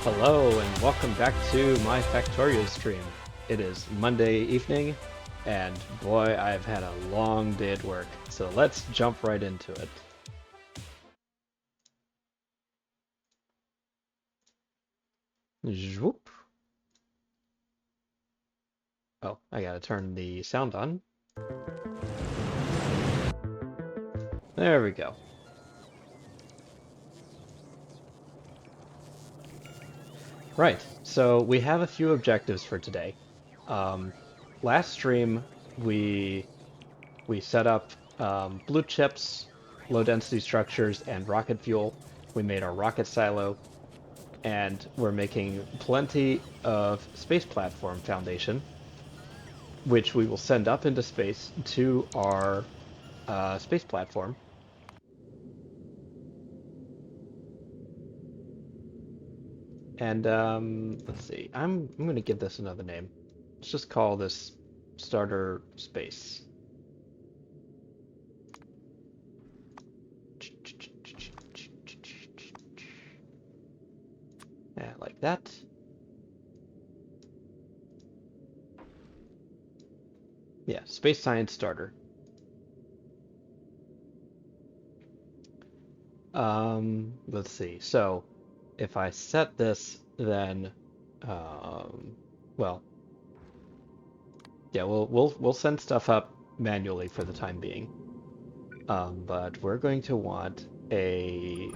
Hello and welcome back to my Factorio stream. It is Monday evening, and boy, I've had a long day at work, so let's jump right into it. Zwoop. Oh, I gotta turn the sound on. There we go. Right, so we have a few objectives for today. Last stream, we set up blue chips, low density structures, and rocket fuel. We made our rocket silo, and we're making plenty of space platform foundation, which we will send up into space to our space platform. And let's see, I'm going to give this another name. Let's just call this starter space. Yeah, like that. Yeah, space science starter. Let's see. So if I set this, then, well, yeah, we'll send stuff up manually for the time being. But we're going to want a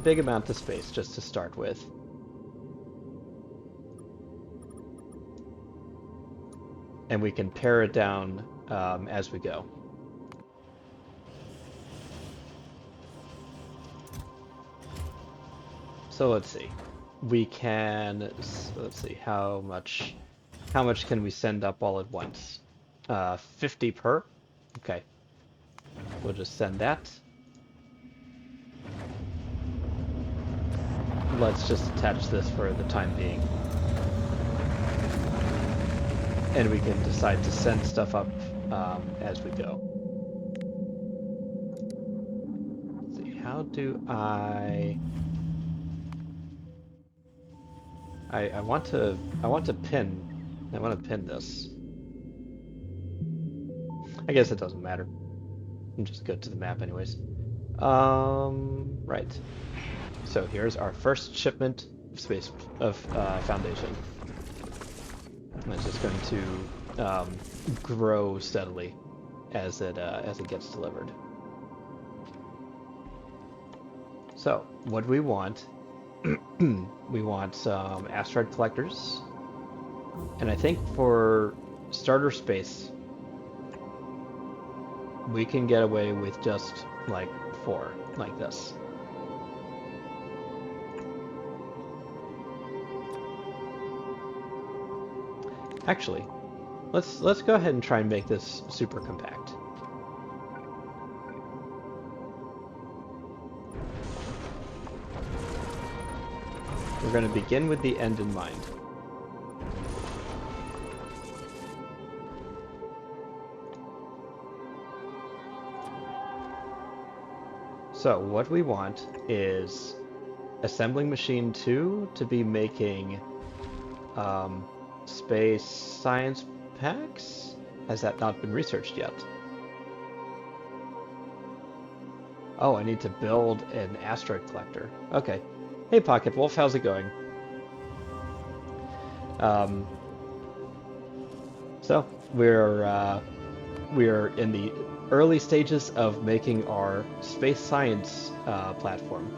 big amount of space just to start with. And we can pare it down as we go. So let's see. We can, let's see, how much can we send up all at once? 50 per? Okay. We'll just send that. Let's just attach this for the time being. And we can decide to send stuff up as we go. Let's see, how do I want to pin this. I guess it doesn't matter. I'm just go to the map anyways. Right. So here's our first shipment of foundation. And it's just going to grow steadily as it gets delivered. So what we want, we want some asteroid collectors, and I think for starter space, we can get away with just like 4, like this. Actually, let's go ahead and try and make this super compact. We're going to begin with the end in mind. So what we want is assembling machine 2 to be making space science packs? Has that not been researched yet? Oh, I need to build an asteroid collector. Okay. Hey, Pocket Wolf, how's it going? So we're in the early stages of making our space science platform.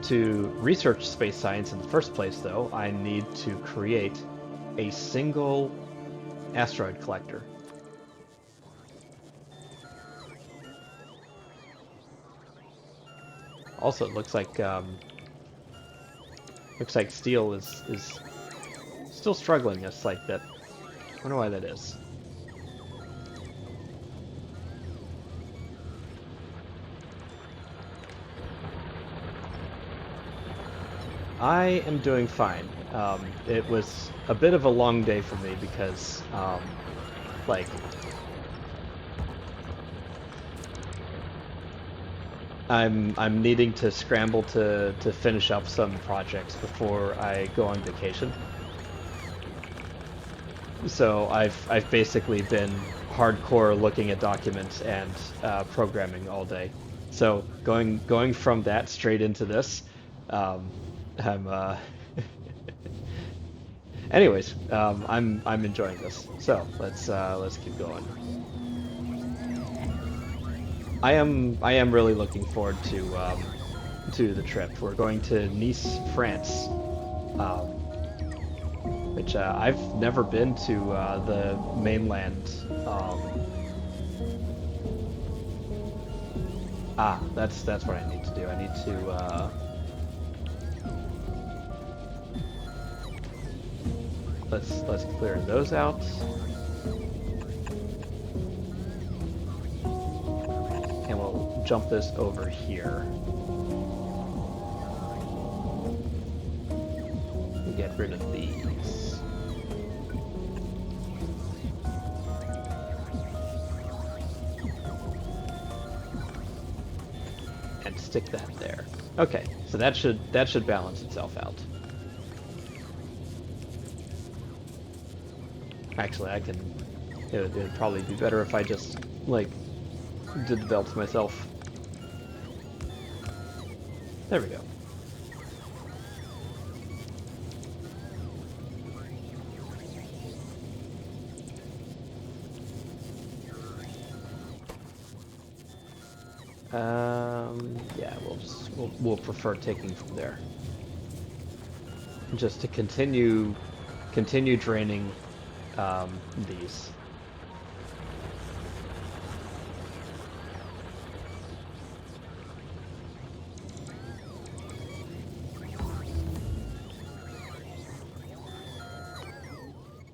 To research space science in the first place, though, I need to create a single asteroid collector. Also, it looks like steel is still struggling a slight bit. I wonder why that is. I am doing fine. It was a bit of a long day for me because, like, I'm needing to scramble to finish up some projects before I go on vacation. So I've basically been hardcore looking at documents and programming all day. So going from that straight into this, um, I'm anyways, I'm enjoying this. So let's keep going. I am really looking forward to the trip. We're going to Nice, France, um, which I've never been to the mainland. That's what I need to do. I need to let's clear those out, and we'll jump this over here. We'll get rid of these. And stick that there. Okay, so that should balance itself out. Actually, I can. It'd probably be better if I just like did the belts myself. There we go. Yeah, we'll prefer taking from there, just to continue draining these.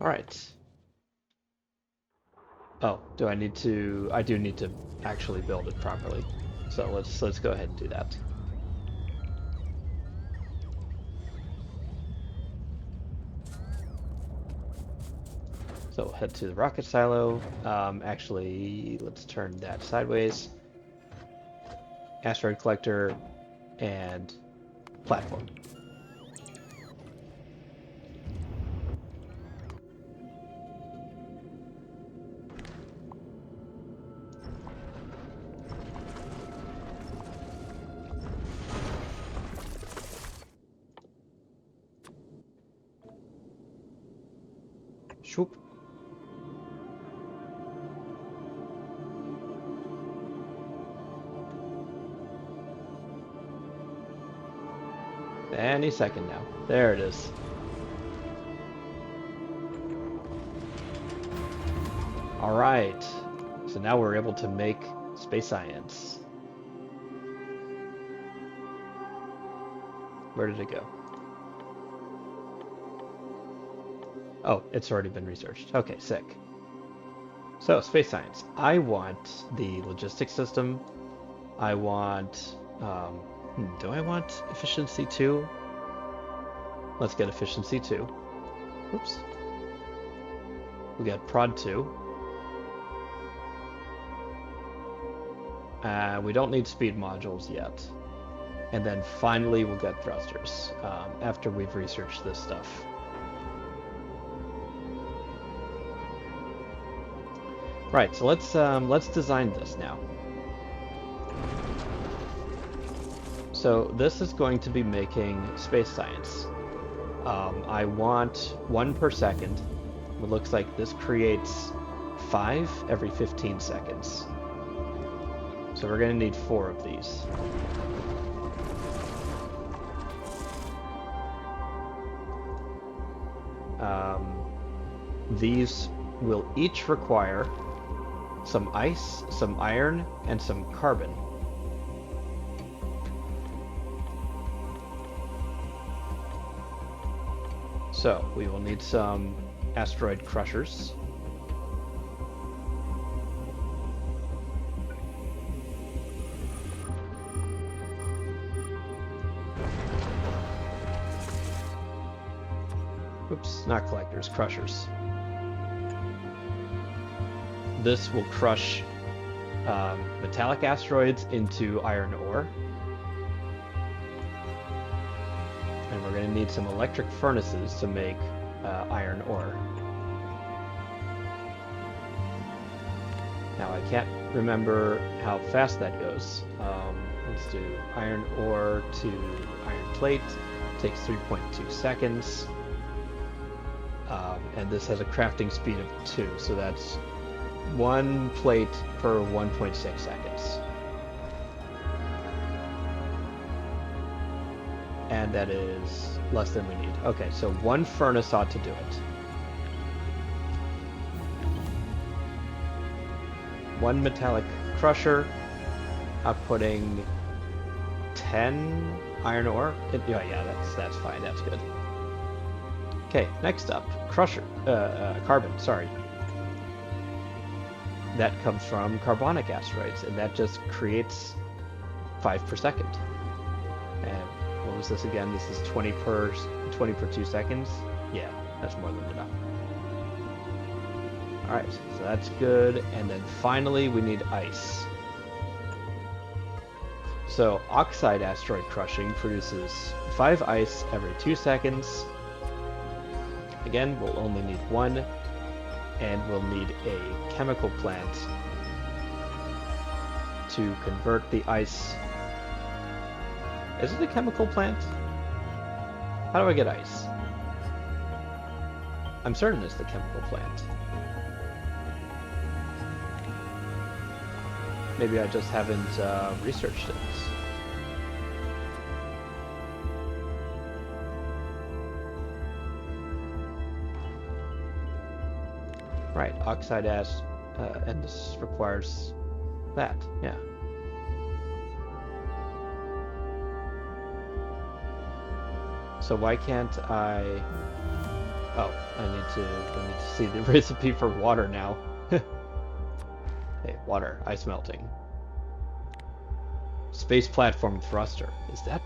All right. Oh, do I need to? I do need to actually build it properly. So let's go ahead and do that. So we'll head to the rocket silo. Actually, let's turn that sideways. Asteroid collector and platform. Shoop. Any second now. There it is. All right. So now we're able to make space science. Where did it go? Oh, it's already been researched. Okay, sick. So, space science. I want the logistics system. I want... do I want efficiency 2? Let's get efficiency 2. Oops. We got prod 2. We don't need speed modules yet. And then finally we'll get thrusters after we've researched this stuff. Right, so let's design this now. So this is going to be making space science. I want 1 per second. It looks like this creates 5 every 15 seconds. So we're going to need 4 of these. These will each require some ice, some iron, and some carbon. So we will need some asteroid crushers. Oops, not collectors, crushers. This will crush metallic asteroids into iron ore. And we're going to need some electric furnaces to make iron ore. Now I can't remember how fast that goes. Let's do iron ore to iron plate. Takes 3.2 seconds. And this has a crafting speed of 2, so that's 1 plate per 1.6 seconds. And that is less than we need. Okay, so 1 furnace ought to do it. 1 metallic crusher, outputting 10 iron ore. Yeah, that's fine. That's good. Okay, next up, crusher, carbon. Sorry. That comes from carbonic asteroids, and that just creates 5 per second. And what was this again? This is 20 per 2 seconds. Yeah, that's more than enough. All right, so that's good. And then finally, we need ice. So oxide asteroid crushing produces 5 ice every 2 seconds. Again, we'll only need 1, and we'll need a chemical plant to convert the ice. Is it a chemical plant? How do I get ice? I'm certain it's the chemical plant. Maybe I just haven't researched it. Right, oxide ash, and this requires that, yeah. So why can't I... Oh, I need to see the recipe for water now. Hey, water, ice melting. Space platform thruster. Is that...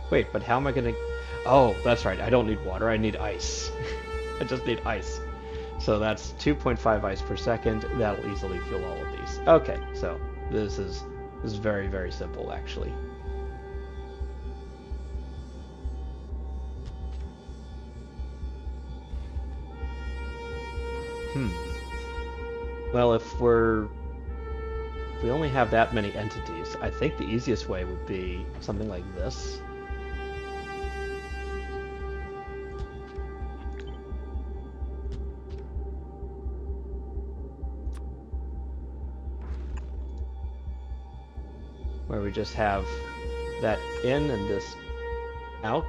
Wait, but how am I gonna... Oh, that's right, I don't need water, I need ice. I just need ice. So that's 2.5 ice per second. That'll easily fill all of these. Okay, so this is very, very simple, actually. Well, if we only have that many entities, I think the easiest way would be something like this. Where we just have that in and this out.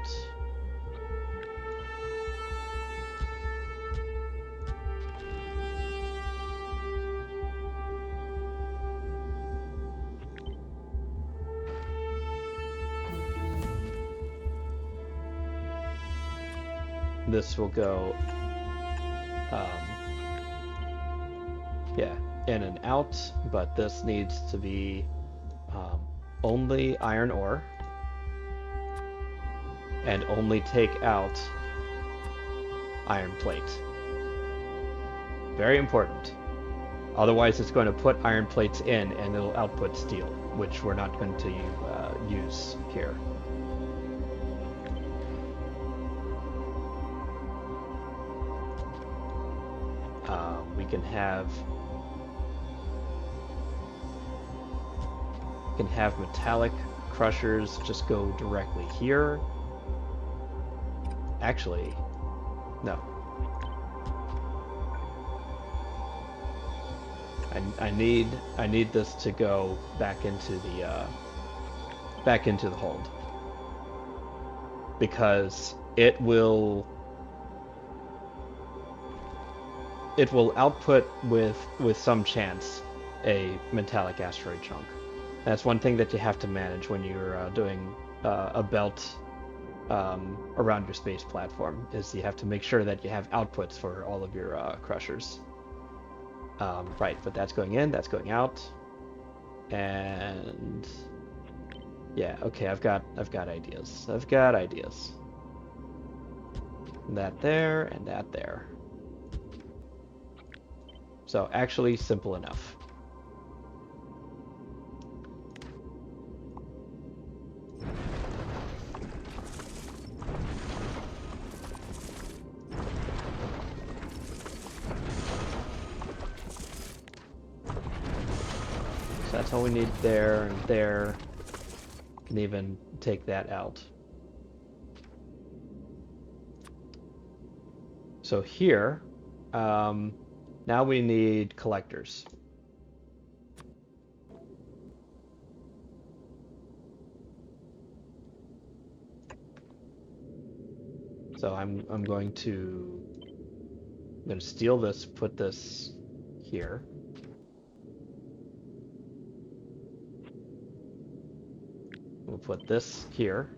This will go, yeah, in and out, but this needs to be only iron ore and only take out iron plate. Very important. Otherwise it's going to put iron plates in and it'll output steel, which we're not going to use here. We can have metallic crushers just go directly here. Actually, no. I need this to go back into the hold, because it will output with some chance a metallic asteroid chunk. That's one thing that you have to manage when you're doing a belt around your space platform, is you have to make sure that you have outputs for all of your crushers. Right, but that's going in, that's going out, and yeah, okay, I've got ideas. I've got ideas. That there and that there. So actually simple enough. That's all we need there and there. Can even take that out. So here, now we need collectors. So I'm going to steal this, put this here. We'll put this here.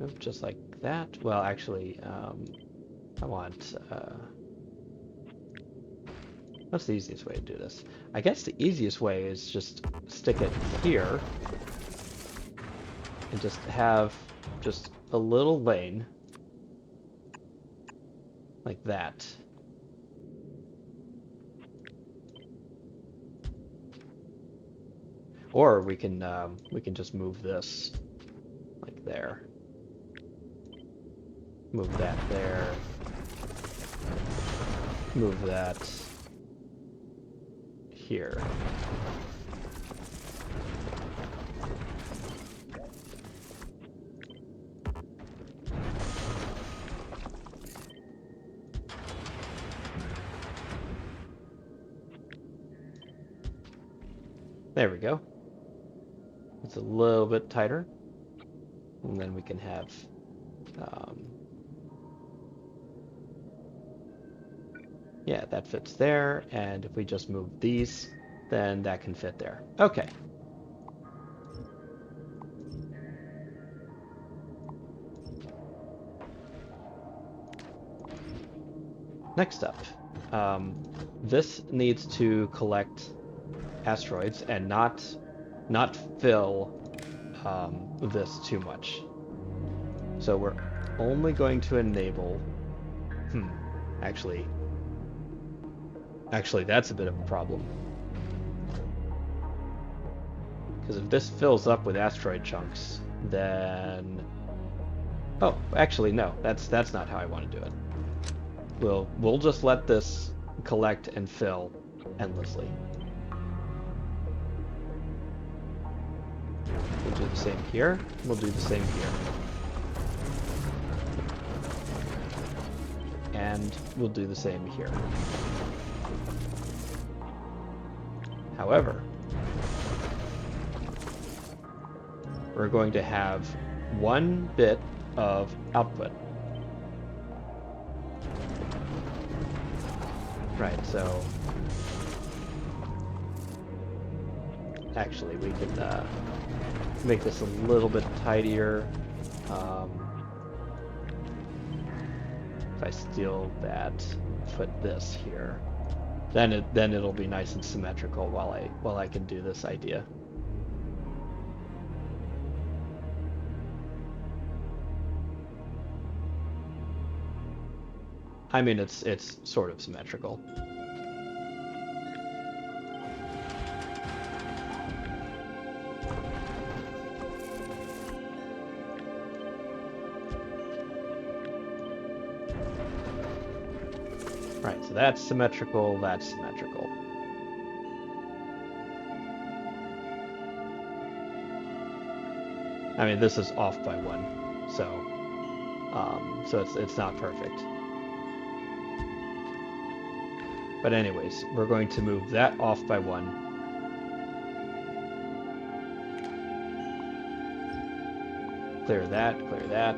Oop, just like that. Well, actually, I want, what's the easiest way to do this? I guess the easiest way is just stick it here and just have just a little lane like that. Or we can just move this like there. Move that there. Move that here. There we go. It's a little bit tighter. And then we can have yeah, that fits there, and if we just move these, then that can fit there. Okay. Next up, this needs to collect asteroids and not fill this too much. So we're only going to enable. Actually, that's a bit of a problem. Because if this fills up with asteroid chunks, then... Oh, actually, no. That's not how I want to do it. We'll just let this collect and fill endlessly. We'll do the same here. We'll do the same here. And we'll do the same here. However, we're going to have one bit of output. Right, so actually we can make this a little bit tidier. If I steal that, put this here, then it'll be nice and symmetrical while I can do this idea. I mean, it's sort of symmetrical. Right, so that's symmetrical, that's symmetrical. I mean, this is off by one, so it's not perfect. But anyways, we're going to move that off by one. Clear that, clear that.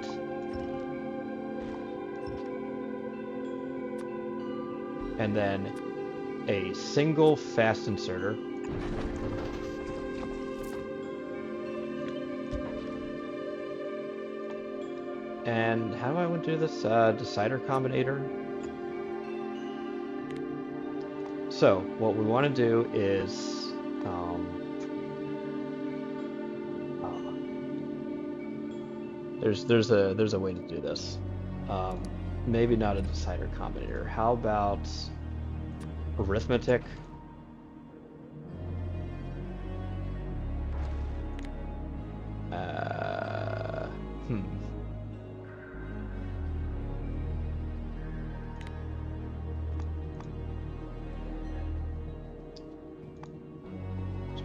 And then a single fast inserter. And how do I want to do this? Decider combinator. So what we want to do is there's a way to do this. Maybe not a decider combinator. How about arithmetic?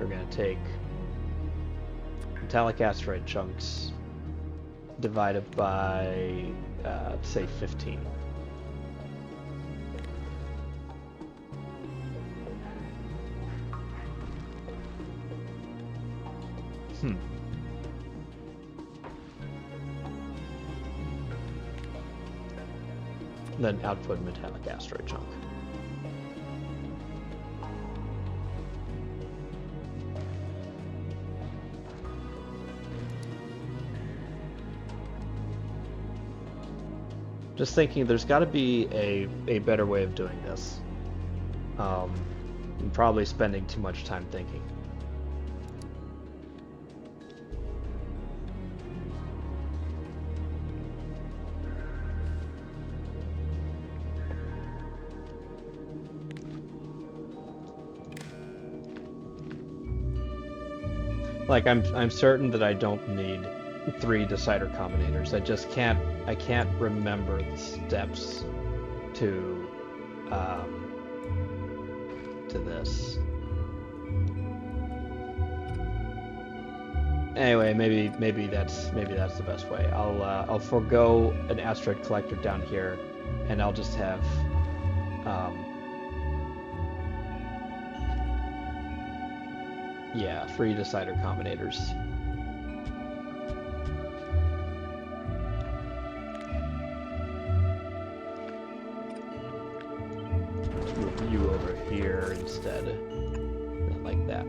we're going to take metallic asteroid chunks divided by, say, 15. Then output metallic asteroid chunk. Just thinking, there's got to be a better way of doing this. I'm probably spending too much time thinking. Like I'm certain that I don't need 3 decider combinators. I can't remember the steps to this. Anyway, maybe that's the best way. I'll forego an asteroid collector down here, and I'll just have yeah, 3 decider combinators. Let's move you over here instead. Like that.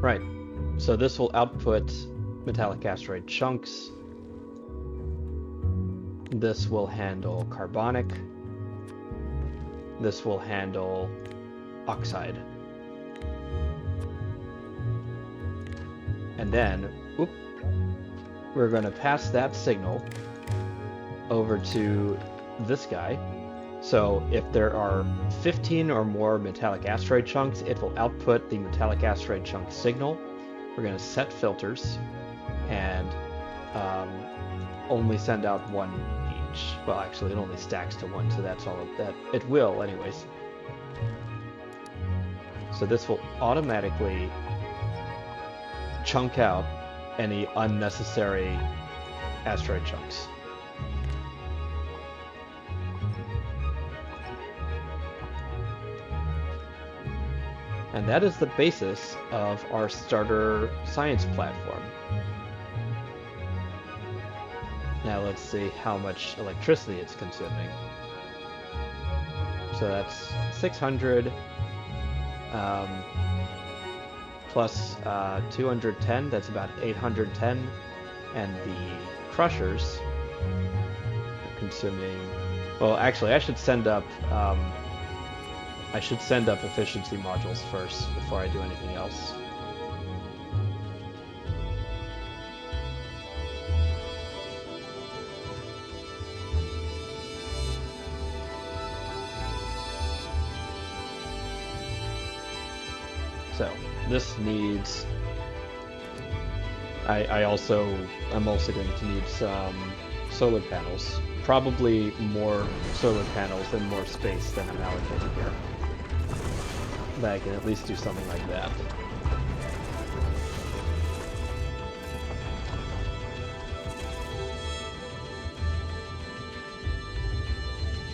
Right. So this will output metallic asteroid chunks. This will handle carbonic. This will handle oxide. And then, we're going to pass that signal over to this guy. So if there are 15 or more metallic asteroid chunks, it will output the metallic asteroid chunk signal. We're going to set filters and only send out 1 each. Well, actually, it only stacks to 1, so that's all of that. It will, anyways. So this will automatically chunk out any unnecessary asteroid chunks. And that is the basis of our starter science platform. Now let's see how much electricity it's consuming. So that's 600 plus 210, that's about 810. And the crushers are consuming, well, actually I should send up efficiency modules first before I do anything else. So this needs, I'm also going to need some solar panels. Probably more solar panels and more space than I'm allocated here. But I can at least do something like that.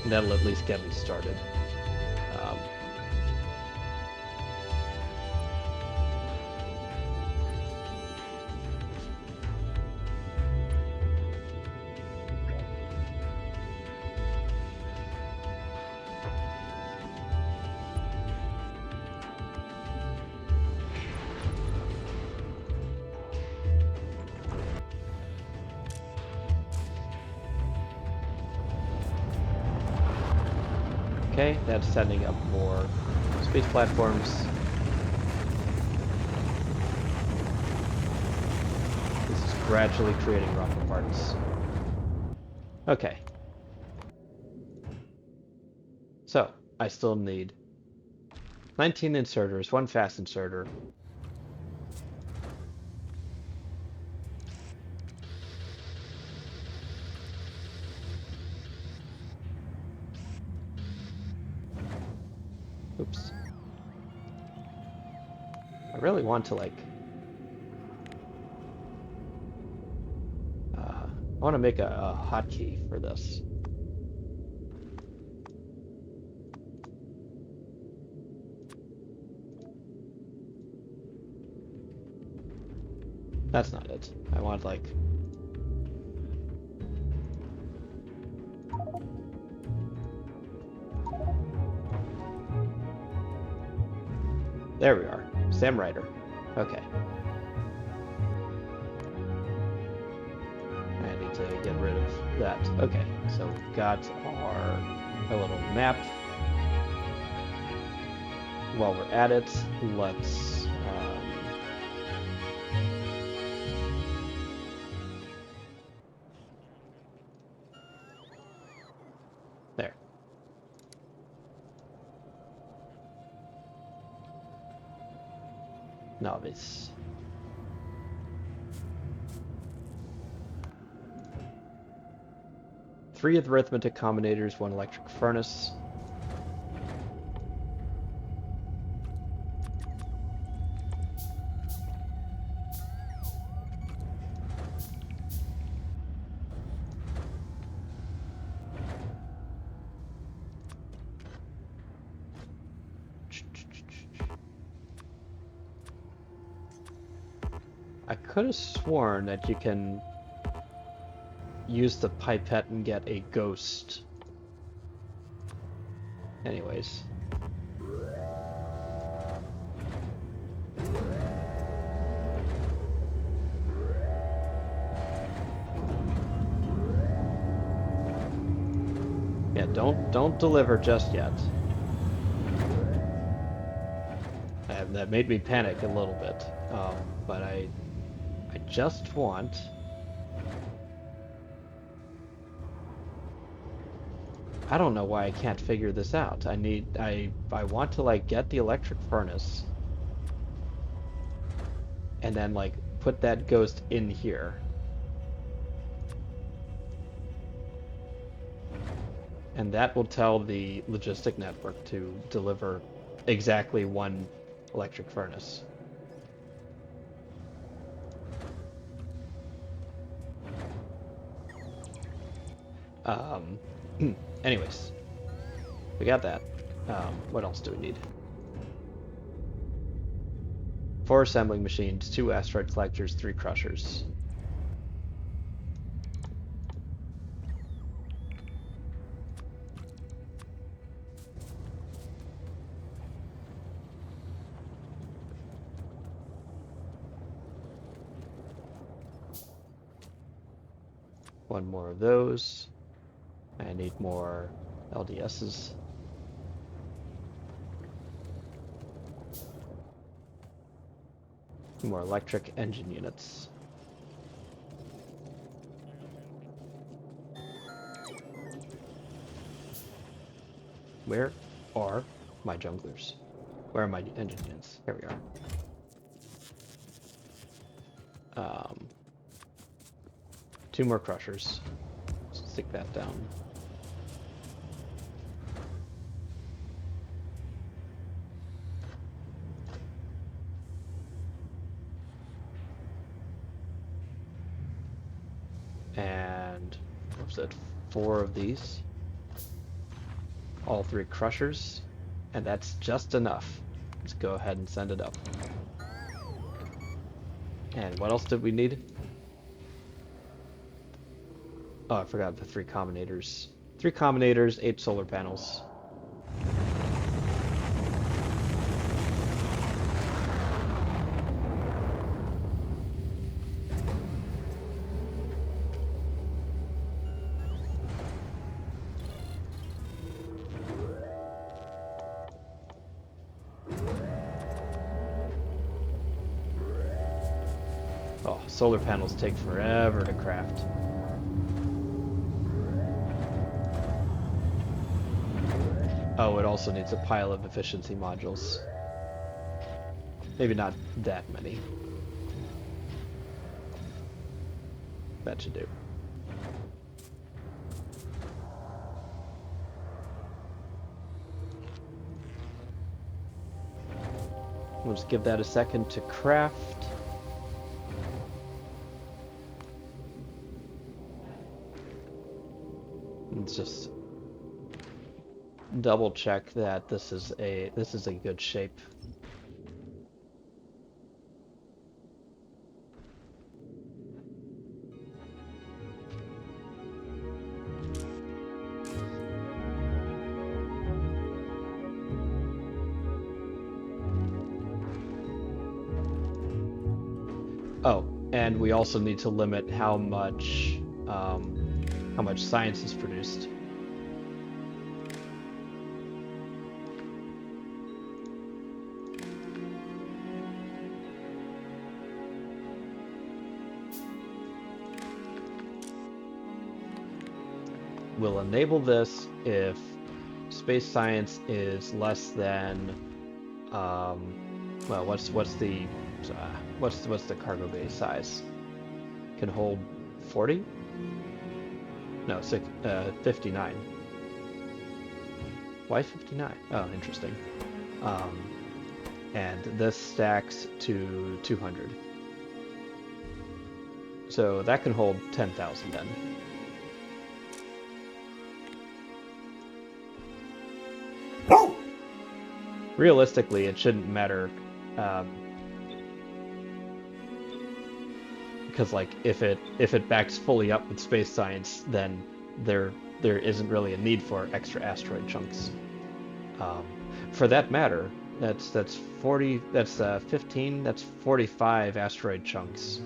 And that'll at least get me started. Okay, that's setting up more space platforms. This is gradually creating rocket parts. Okay. So, I still need 19 inserters, 1 fast inserter. Oops. I really want to like... I want to make a hotkey for this. That's not it. I want like... There we are. Sam Ryder. Okay. I need to get rid of that. Okay, so we've got our little map. While we're at it, let's there. Novice. Three arithmetic combinators, one electric furnace. I could have sworn that you can use the pipette and get a ghost. Anyways. Yeah, don't deliver just yet. That made me panic a little bit. But I just want... I don't know why I can't figure this out. I want to like get the electric furnace and then like put that ghost in here. And that will tell the logistic network to deliver exactly one electric furnace. Anyways, we got that. What else do we need? 4 assembling machines, 2 asteroid collectors, 3 crushers. One more of those. I need more LDSs. More electric engine units. Where are my junglers? Where are my engine units? Here we are. 2 more crushers. Stick that down. And what was it? 4 of these. All 3 crushers. And that's just enough. Let's go ahead and send it up. And what else did we need? Oh, I forgot the 3 combinators. 3 combinators, 8 solar panels. Oh, solar panels take forever to craft. Oh, it also needs a pile of efficiency modules. Maybe not that many. That should do. We'll just give that a second to craft. Let's just double check that this is a good shape. Oh, and we also need to limit how much science is produced. We'll enable this if space science is less than, well, what's the cargo bay size? Can hold 40? No, 59. Why 59? Oh, interesting. And this stacks to 200. So that can hold 10,000 then. Realistically, it shouldn't matter, because like if it backs fully up with space science, then there isn't really a need for extra asteroid chunks. For that matter, that's 40, that's 15, that's 45 asteroid chunks.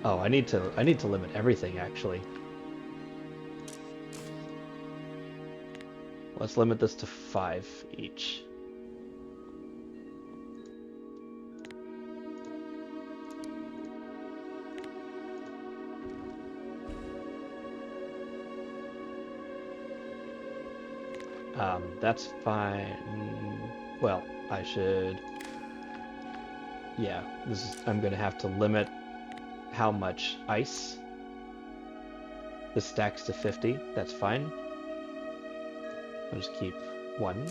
Oh, I need to limit everything actually. Let's limit this to 5 each. That's fine. Well, I should... Yeah, I'm gonna have to limit how much ice. This stacks to 50, that's fine. I'll just keep 1.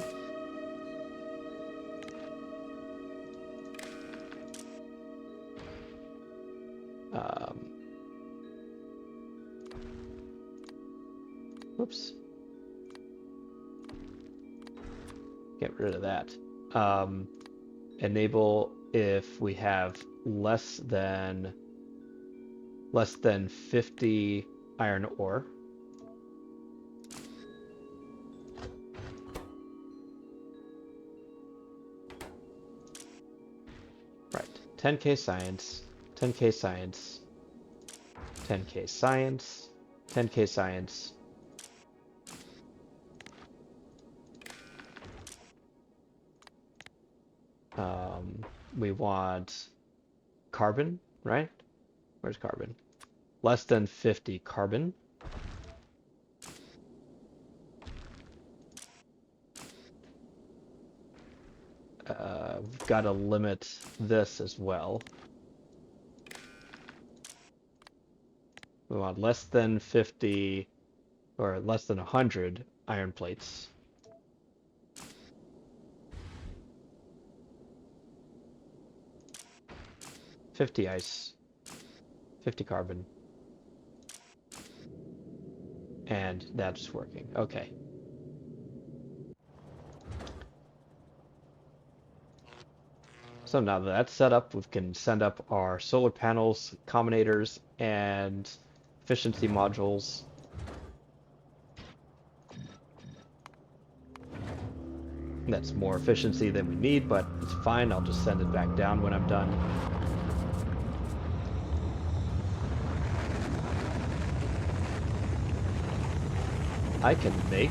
Whoops. Get rid of that. Enable if we have less than 50 iron ore. Right. 10k science, 10k science, 10k science, 10k science. We want carbon, right? Where's carbon? Less than 50 carbon. We've got to limit this as well. We want less than 50 or less than 100 iron plates. $50 ice, 50 carbon, and that's working. Okay. So now that that's set up, we can send up our solar panels, combinators, and efficiency modules. That's more efficiency than we need, but it's fine. I'll just send it back down when I'm done. I can make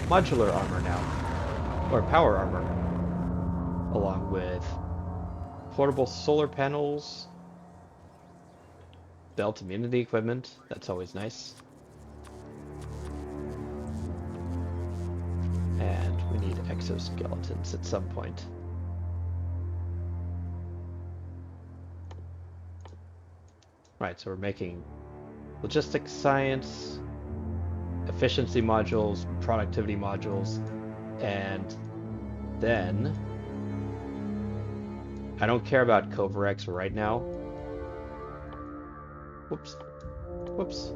modular armor now, or power armor, along with portable solar panels, belt immunity equipment. That's always nice. And we need exoskeletons at some point. Right, so we're making logistics science, efficiency modules, productivity modules, and then I don't care about Kovarex right now. Whoops. Whoops.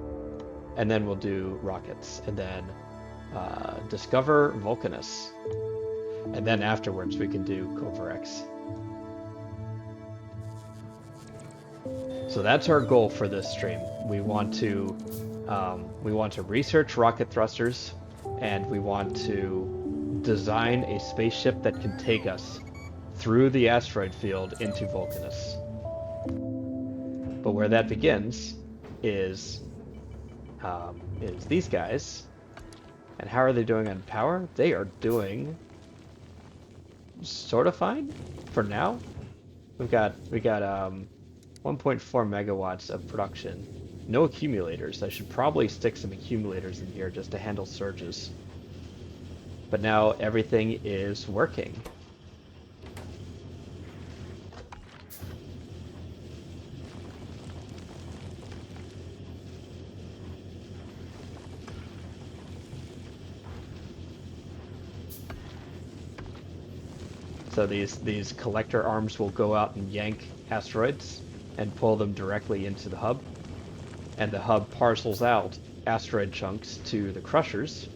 And then we'll do rockets. And then discover Vulcanus. And then afterwards we can do Kovarex. So that's our goal for this stream. We want to research rocket thrusters, and we want to design a spaceship that can take us through the asteroid field into Vulcanus. But where that begins is these guys. And how are they doing on power? They are doing sort of fine for now. We got 1.4 megawatts of production. No accumulators. I should probably stick some accumulators in here just to handle surges. But now everything is working. So these collector arms will go out and yank asteroids and pull them directly into the hub. And the hub parcels out asteroid chunks to the crushers,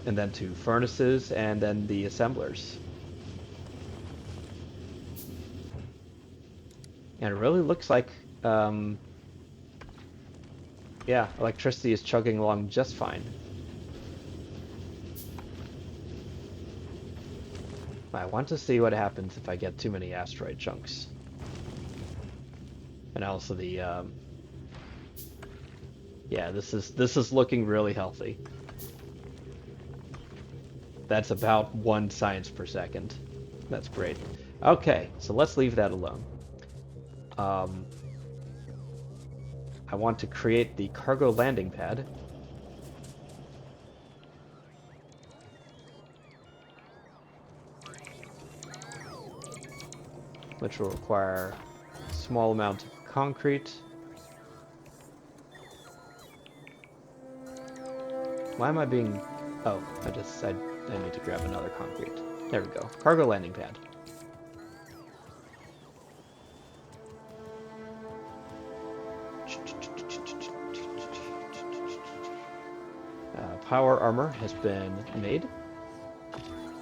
and then to furnaces, and then the assemblers. And it really looks like, yeah, electricity is chugging along just fine. I want to see what happens if I get too many asteroid chunks. And also the, yeah, this is looking really healthy. That's about 1 science per second. That's great. Okay, so let's leave that alone. I want to create the cargo landing pad. Which will require a small amount of concrete. Why am I being... Oh, I need to grab another concrete. There we go. Cargo landing pad. Power armor has been made.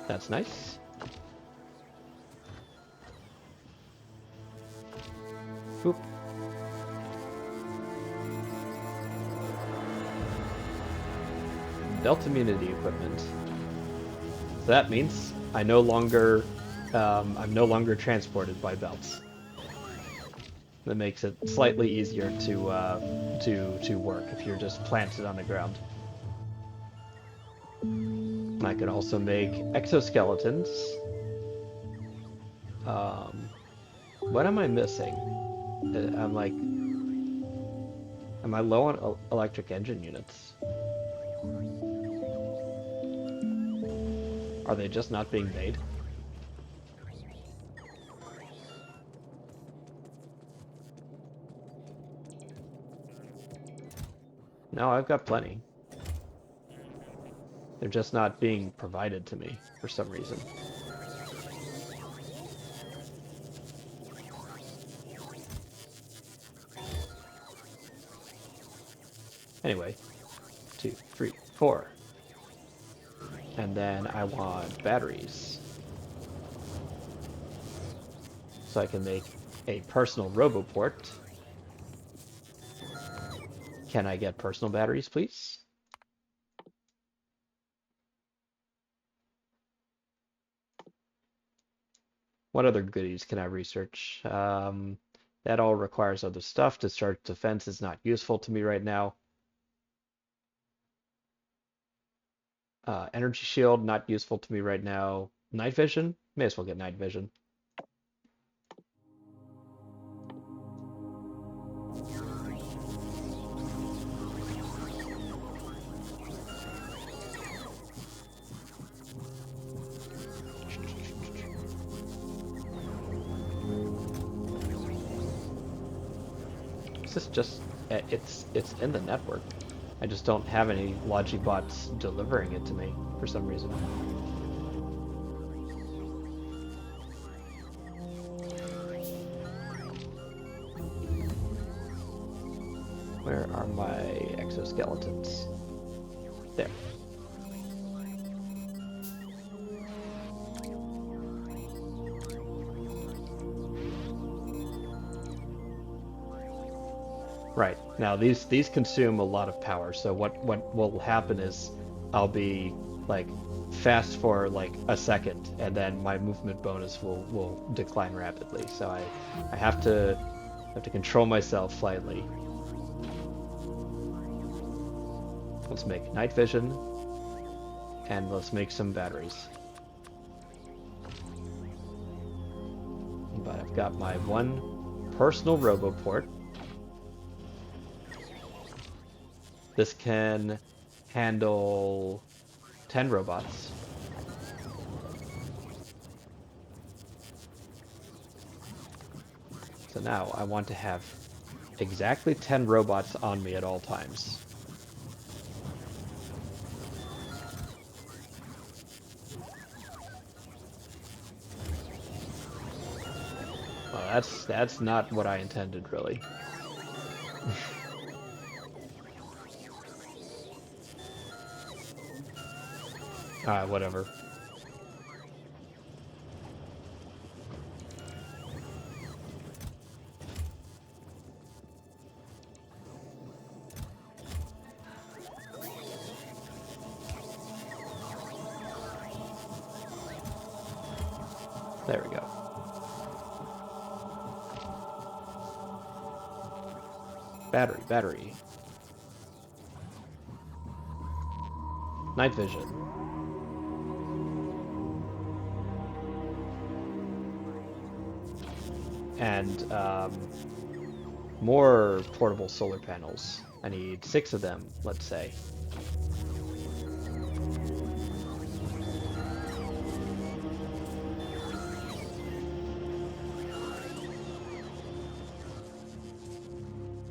That's nice. Boop. Belt immunity equipment. So that means I'm no longer transported by belts. That makes it slightly easier to work if you're just planted on the ground. I could also make exoskeletons. What am I missing? Am I low on electric engine units? Are they just not being made? No, I've got plenty. They're just not being provided to me for some reason. Anyway, 2, 3, 4. And then I want batteries. So I can make a personal roboport. Can I get personal batteries, please? What other goodies can I research? That all requires other stuff. Discharge defense is not useful to me right now. Energy shield, not useful to me right now. Night vision? May as well get night vision. This just it's in the network. I just don't have any Logibots delivering it to me for some reason. Where are my exoskeletons? There. Right. Now these consume a lot of power, so what will happen is I'll be like fast for like a second and then my movement bonus will decline rapidly. So I have to control myself slightly. Let's make night vision and let's make some batteries. But I've got my one personal roboport. This can handle 10 robots. So now I want to have exactly 10 robots on me at all times. Well, that's not what I intended, really. Whatever. There we go. Battery. Night vision. And more portable solar panels. I need 6 of them, let's say.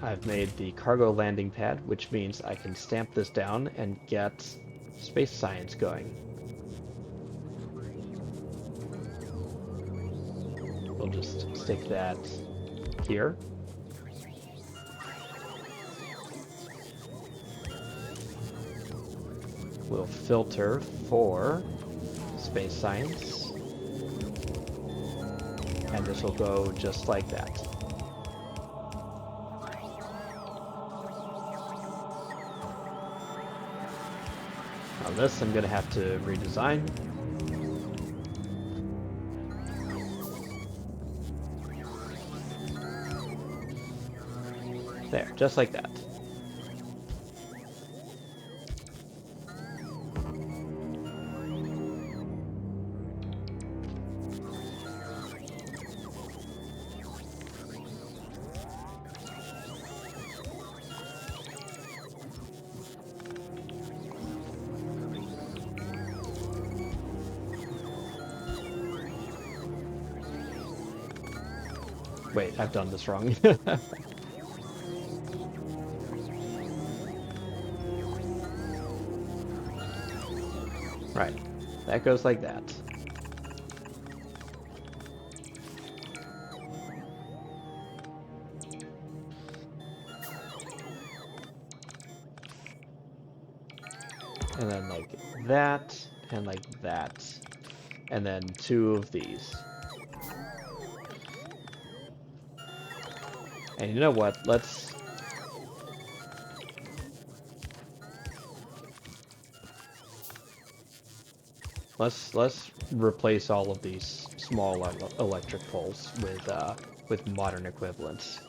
I've made the cargo landing pad, which means I can stamp this down and get space science going. We'll just stick that here. We'll filter for space science. And this will go just like that. Now this I'm gonna have to redesign. There, just like that. Wait, I've done this wrong. Right, that goes like that. And then like that, and like that. And then 2 of these. And you know what? Let's replace all of these small electric poles with modern equivalents.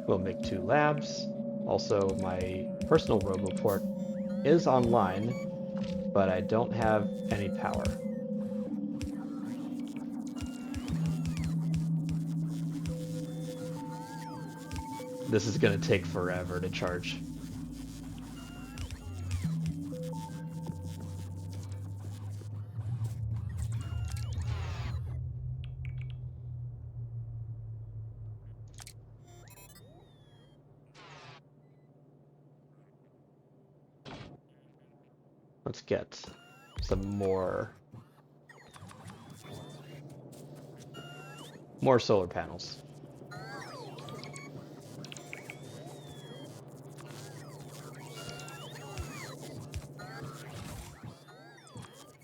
We'll make 2 labs. Also, my personal roboport is online, but I don't have any power. This is gonna take forever to charge. Let's get some more solar panels.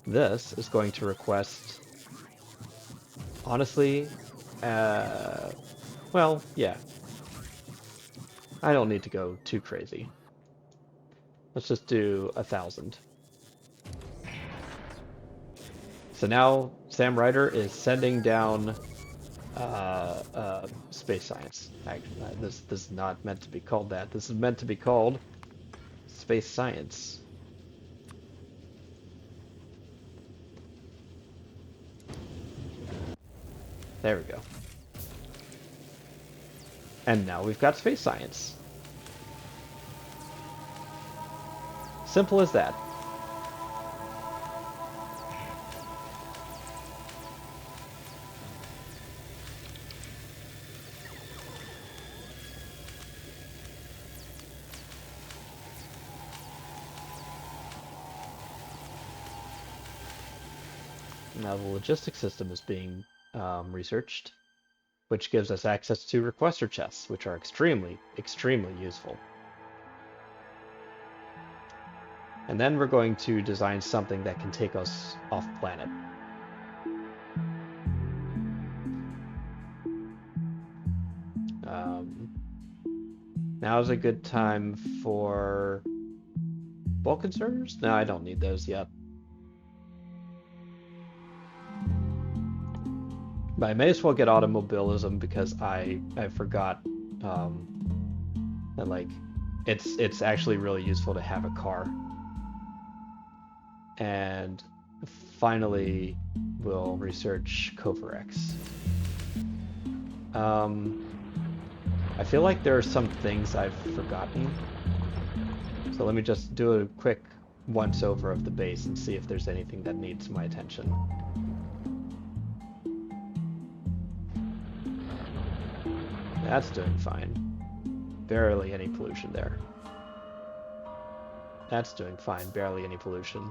This is going to request, honestly, well, yeah. I don't need to go too crazy. Let's just do 1,000. So now Sam Ryder is sending down space science. Actually, this is not meant to be called that. This is meant to be called space science. There we go. And now we've got space science. Simple as that. Now the logistics system is being researched, which gives us access to requester chests, which are extremely, extremely useful. And then we're going to design something that can take us off planet. Now's a good time for Vulcan servers? No, I don't need those yet. But I may as well get automobilism because I forgot that like it's actually really useful to have a car. And finally, we'll research Covarex. I feel like there are some things I've forgotten. So let me just do a quick once-over of the base and see if there's anything that needs my attention. That's doing fine. Barely any pollution there. That's doing fine. Barely any pollution.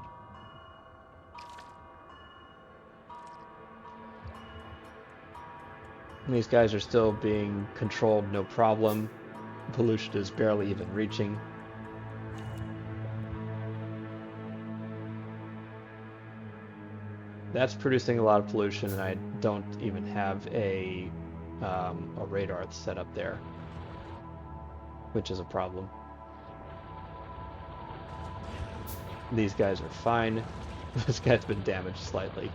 And these guys are still being controlled, no problem. Pollution is barely even reaching. That's producing a lot of pollution, and I don't even have a radar set up there, which is a problem. These guys are fine. This guy's been damaged slightly.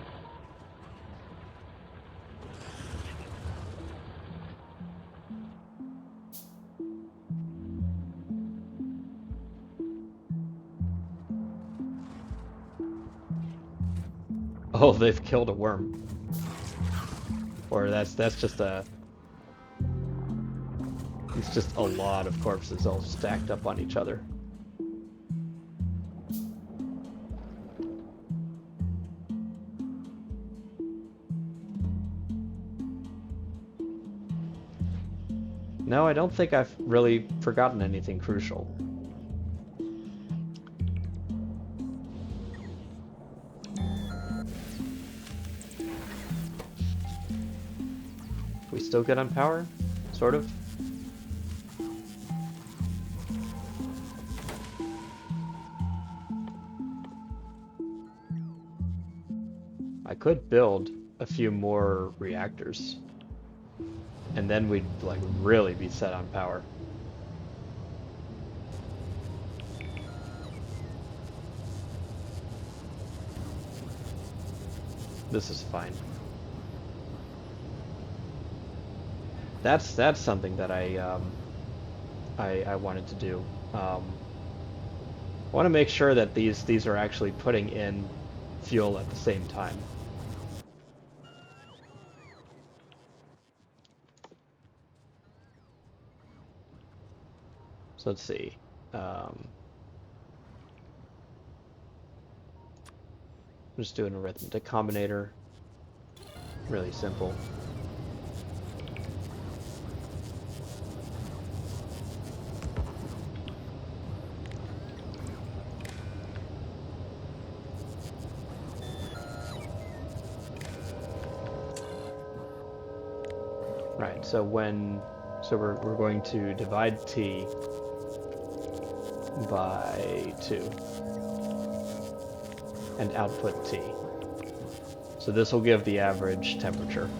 Oh, they've killed a worm. Or that's just a... It's just a lot of corpses all stacked up on each other. No, I don't think I've really forgotten anything crucial. We still good on power? Sort of? I could build a few more reactors. And then we'd like really be set on power. This is fine. That's something that I wanted to do. I want to make sure that these are actually putting in fuel at the same time. So let's see. Just do an arithmetic combinator. Really simple. Right. So we're going to divide T by 2 and output T. So this will give the average temperature.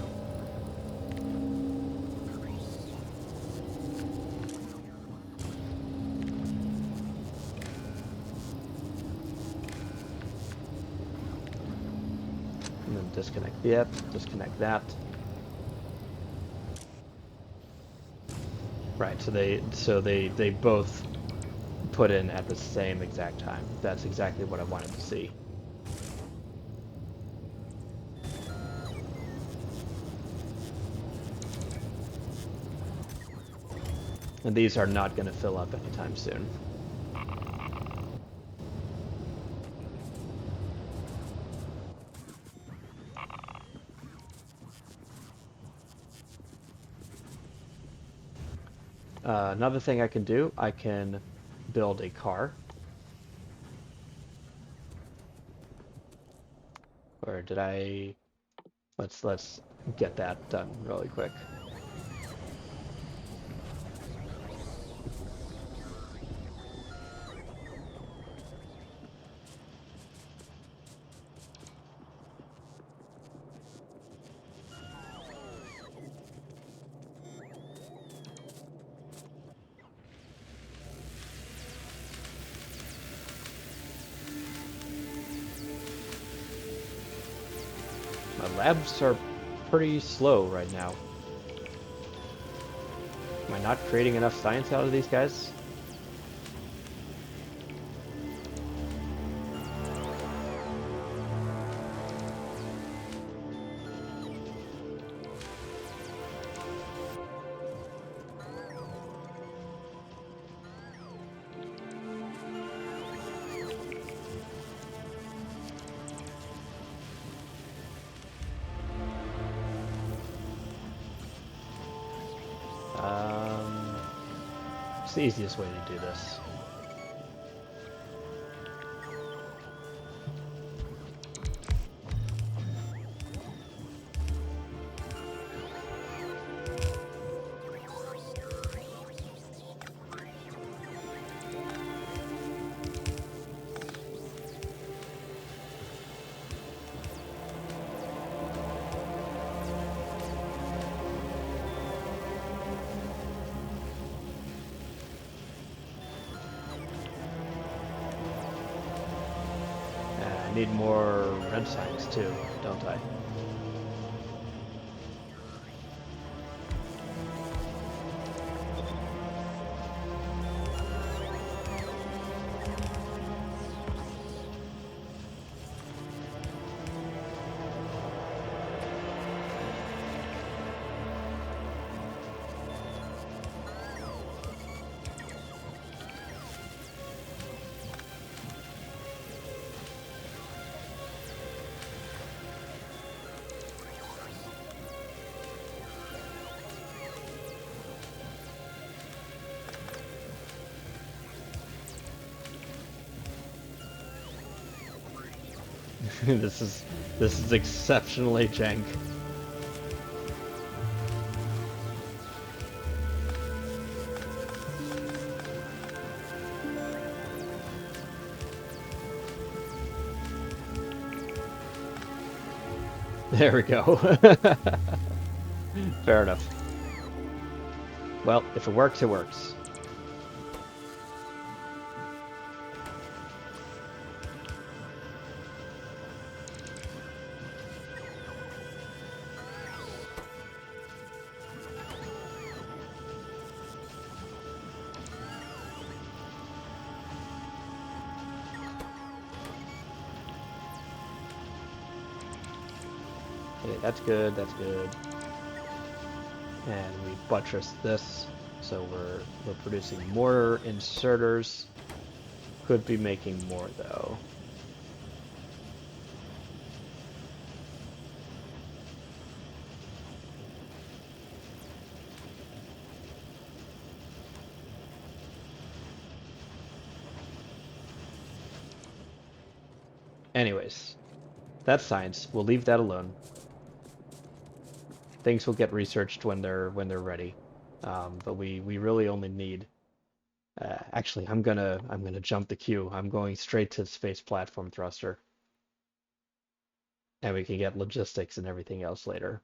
And then disconnect disconnect that. Right, so they both put in at the same exact time. That's exactly what I wanted to see. And these are not going to fill up anytime soon. Another thing I can do, I can build a car. Or did I? Let's get that done really quick. My labs are pretty slow right now. Am I not creating enough science out of these guys? It's the easiest way to do this. I need more red signs too, don't I? this is this is exceptionally jank. There we go. Fair enough. Well, if it works, it works. Okay, that's good, that's good. And we buttress this, so we're producing more inserters. Could be making more though. Anyways, that's science. We'll leave that alone. things will get researched when they're ready. But we really only need. Actually, I'm gonna jump the queue. I'm going straight to space platform thruster, and we can get logistics and everything else later.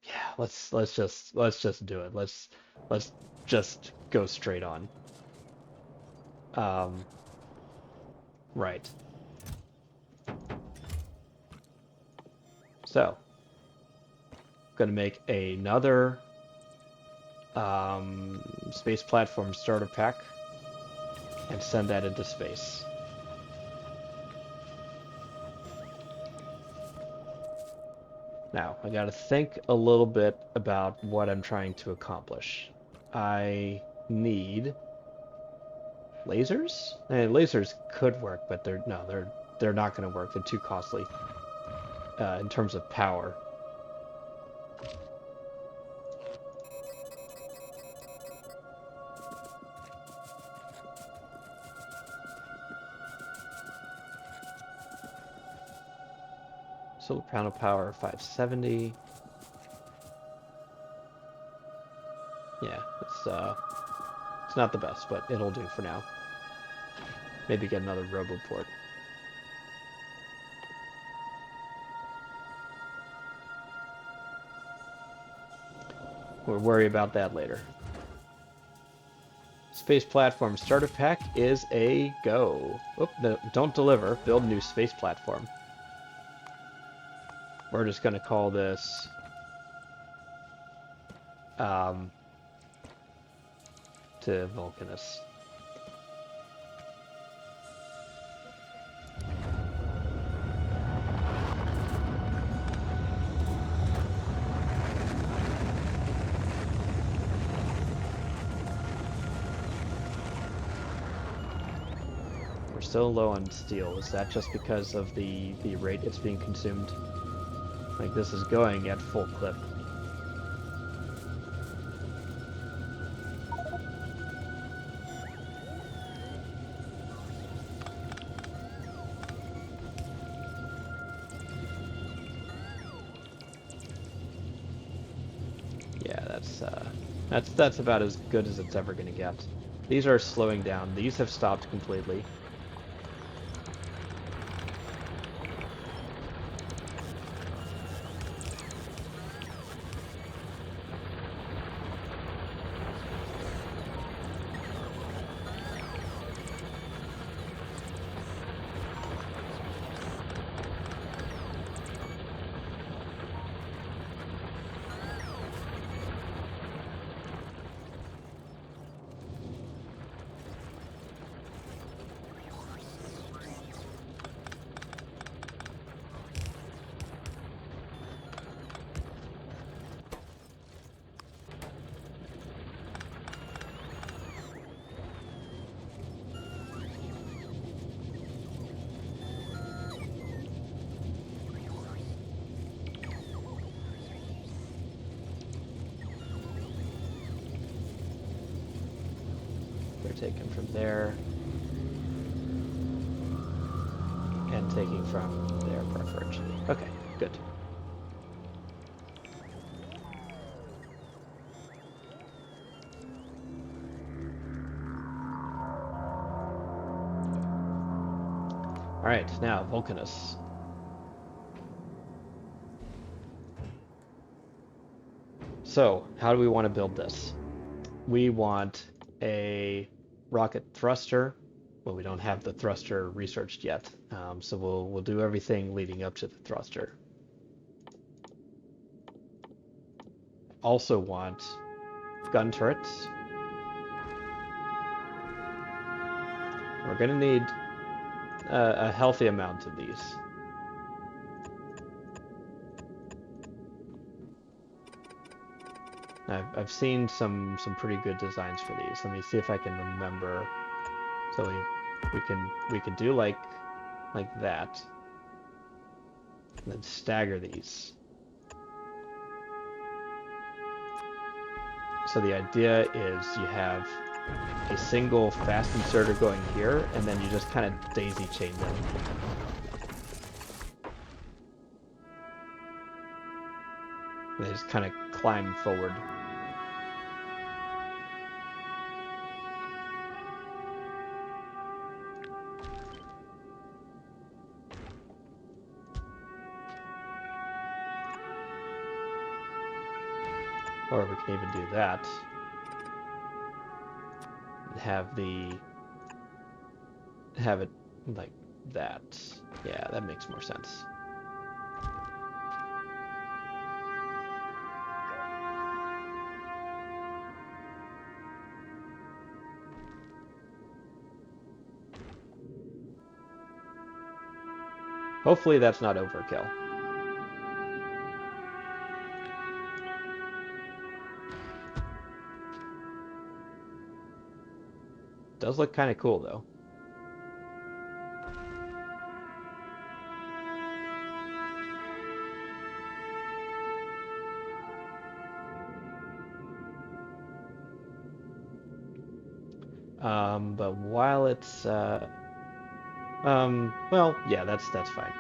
Yeah, let's just do it. Let's just go straight on. Um, right. So, gonna make another space platform starter pack and send that into space. Now, I gotta think a little bit about what I'm trying to accomplish. I need lasers? Lasers could work, but they're not gonna work. They're too costly in terms of power. Solar panel power 570. Yeah, it's not the best, but it'll do for now. Maybe get another RoboPort. We'll worry about that later. Space platform starter pack is a go. Oop, no, don't deliver. Build new space platform. We're just gonna call this um, to Vulcanus. We're still low on steel. Is that just because of the rate it's being consumed? Like this is going at full clip. Yeah, that's about as good as it's ever gonna get. These are slowing down. These have stopped completely. They're taken from there and taking from there preferentially. Okay, good. All right, now Vulcanus. So, how do we want to build this? We want a rocket thruster. Well, we don't have the thruster researched yet, so we'll do everything leading up to the thruster. Also want gun turrets. We're gonna need a healthy amount of these. I've seen some pretty good designs for these. Let me see if I can remember. So we can do like that, and then stagger these. So the idea is you have a single fast inserter going here, and then you just kind of daisy chain them. They just kind of climb forward. Or we can even do that. Have it like that. Yeah, that makes more sense. Hopefully that's not overkill. Does look kind of cool though. But while it's well, yeah, that's fine.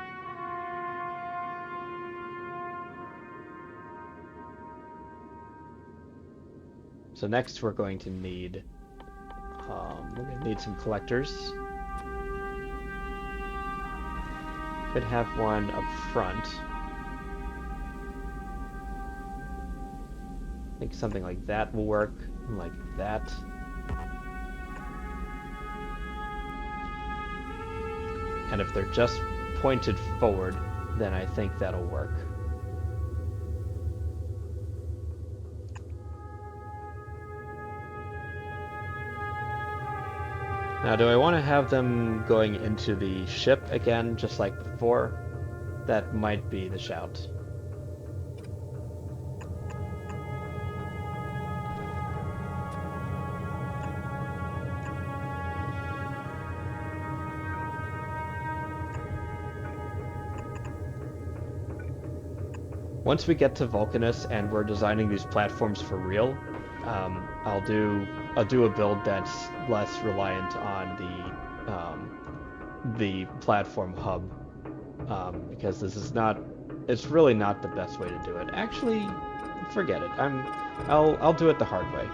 So next we're going to need some collectors. Could have one up front. I think something like that will work, like that. And if they're just pointed forward, then I think that'll work. Now, do I want to have them going into the ship again, just like before? That might be the shout. Once we get to Vulcanus and we're designing these platforms for real, I'll do a build that's less reliant on the platform hub, because it's really not the best way to do it. Actually, forget it. I'll do it the hard way.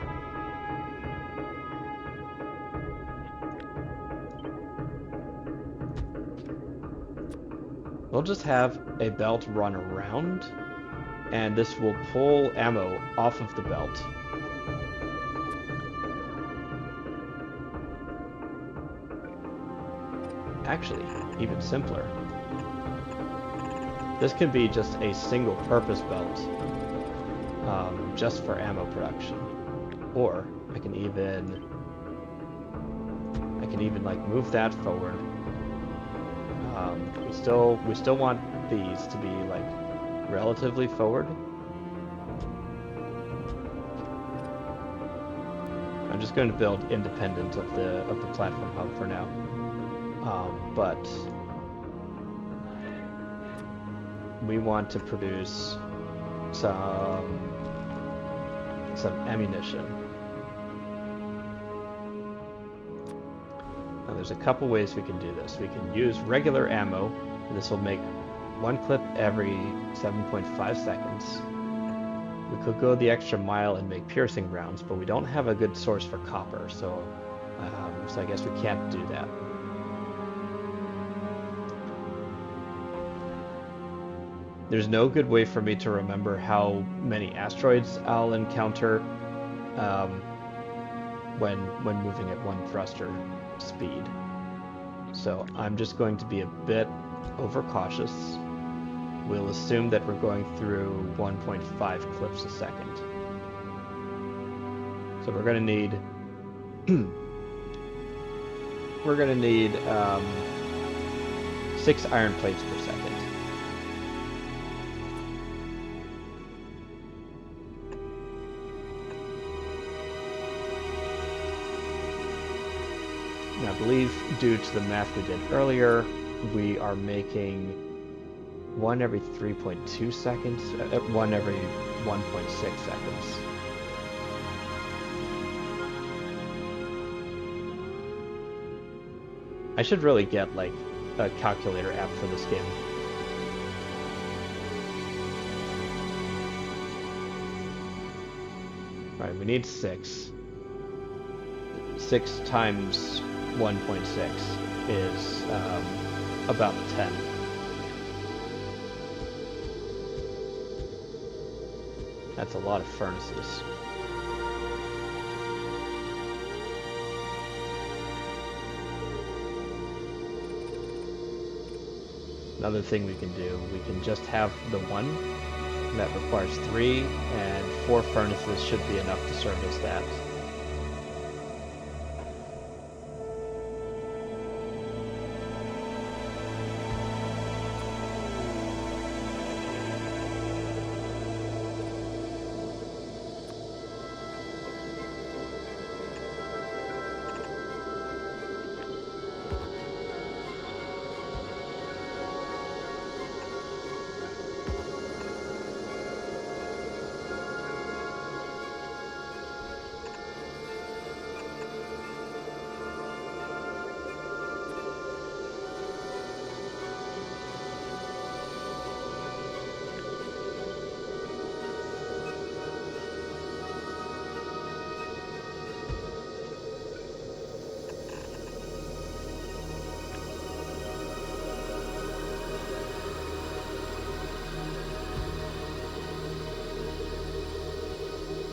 We'll just have a belt run around, and this will pull ammo off of the belt. Actually, even simpler. This can be just a single purpose belt, just for ammo production. Or I can even like move that forward. We still want these to be like relatively forward. I'm just going to build independent of the platform hub for now. But we want to produce some ammunition. Now there's a couple ways we can do this. We can use regular ammo, and this will make one clip every 7.5 seconds. We could go the extra mile and make piercing rounds, but we don't have a good source for copper, so I guess we can't do that. There's no good way for me to remember how many asteroids I'll encounter when moving at one thruster speed. So I'm just going to be a bit overcautious. We'll assume that we're going through 1.5 clips a second. So we're going to need 6 iron plates per second. I believe due to the math we did earlier, we are making one every 3.2 seconds, one every 1.6 seconds. I should really get like a calculator app for this game. Right, we need 6. 6 times 1.6 is about 10. That's a lot of furnaces. Another thing we can do, we can just have the one that requires 3, and 4 furnaces should be enough to service that.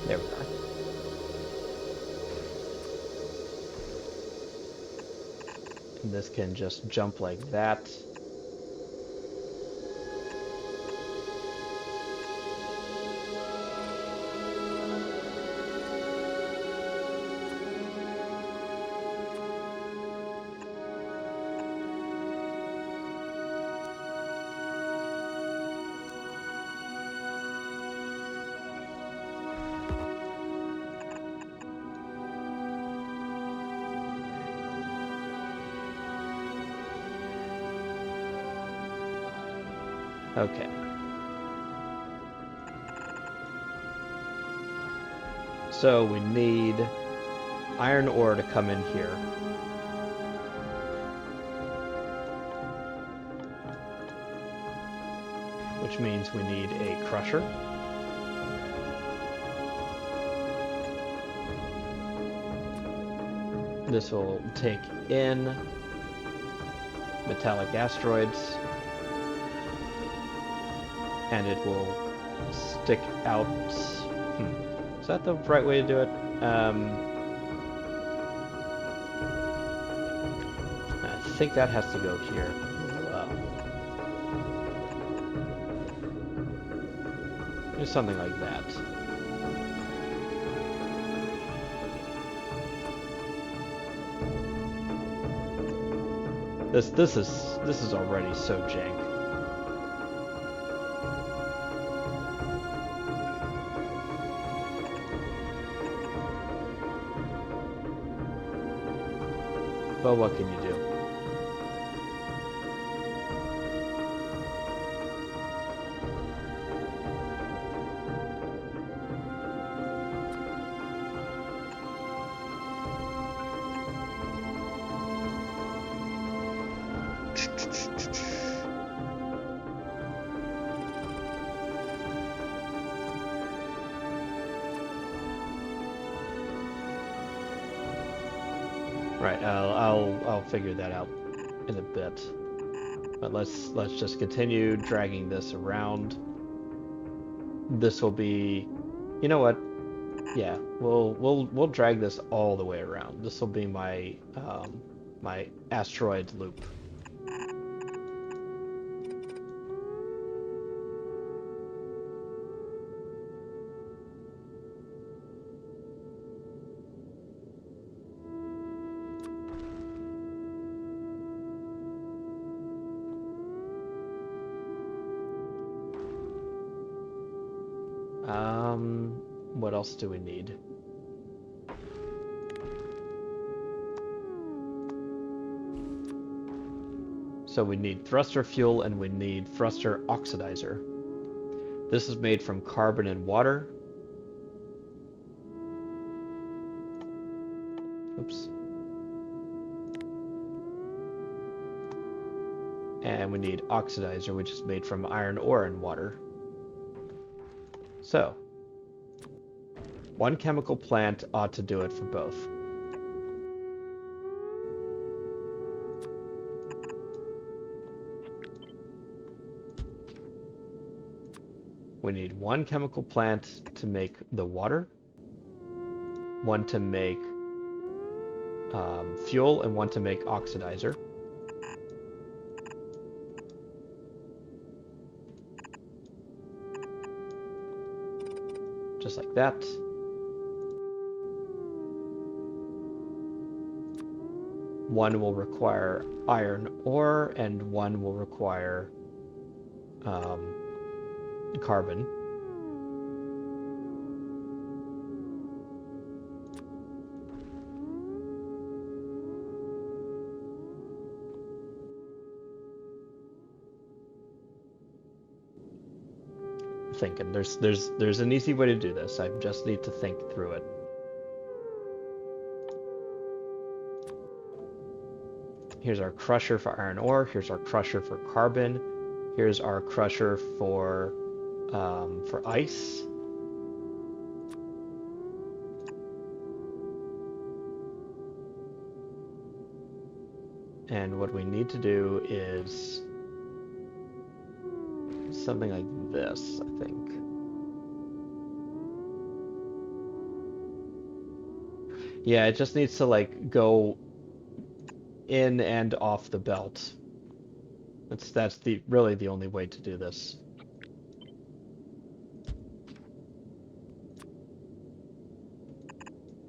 There we are. And this can just jump like that. Okay. So we need iron ore to come in here. Which means we need a crusher. This will take in metallic asteroids, and it will stick out. Is that the right way to do it? I think that has to go here. Do something like that. This is already so jank. But what can you do? Right, I'll figure that out in a bit. But let's just continue dragging this around. This will be, you know what? Yeah, we'll drag this all the way around. This will be my my asteroid loop. What else do we need? So we need thruster fuel and we need thruster oxidizer. This is made from carbon and water. Oops. And we need oxidizer, which is made from iron ore and water. So, one chemical plant ought to do it for both. We need one chemical plant to make the water, one to make fuel, and one to make oxidizer. Just like that. One will require iron ore, and one will require carbon. Thinking there's an easy way to do this. I just need to think through it. Here's our crusher for iron ore. Here's our crusher for carbon. Here's our crusher for ice. And what we need to do is something like this, I think. Yeah, it just needs to like go in and off the belt. That's really the only way to do this.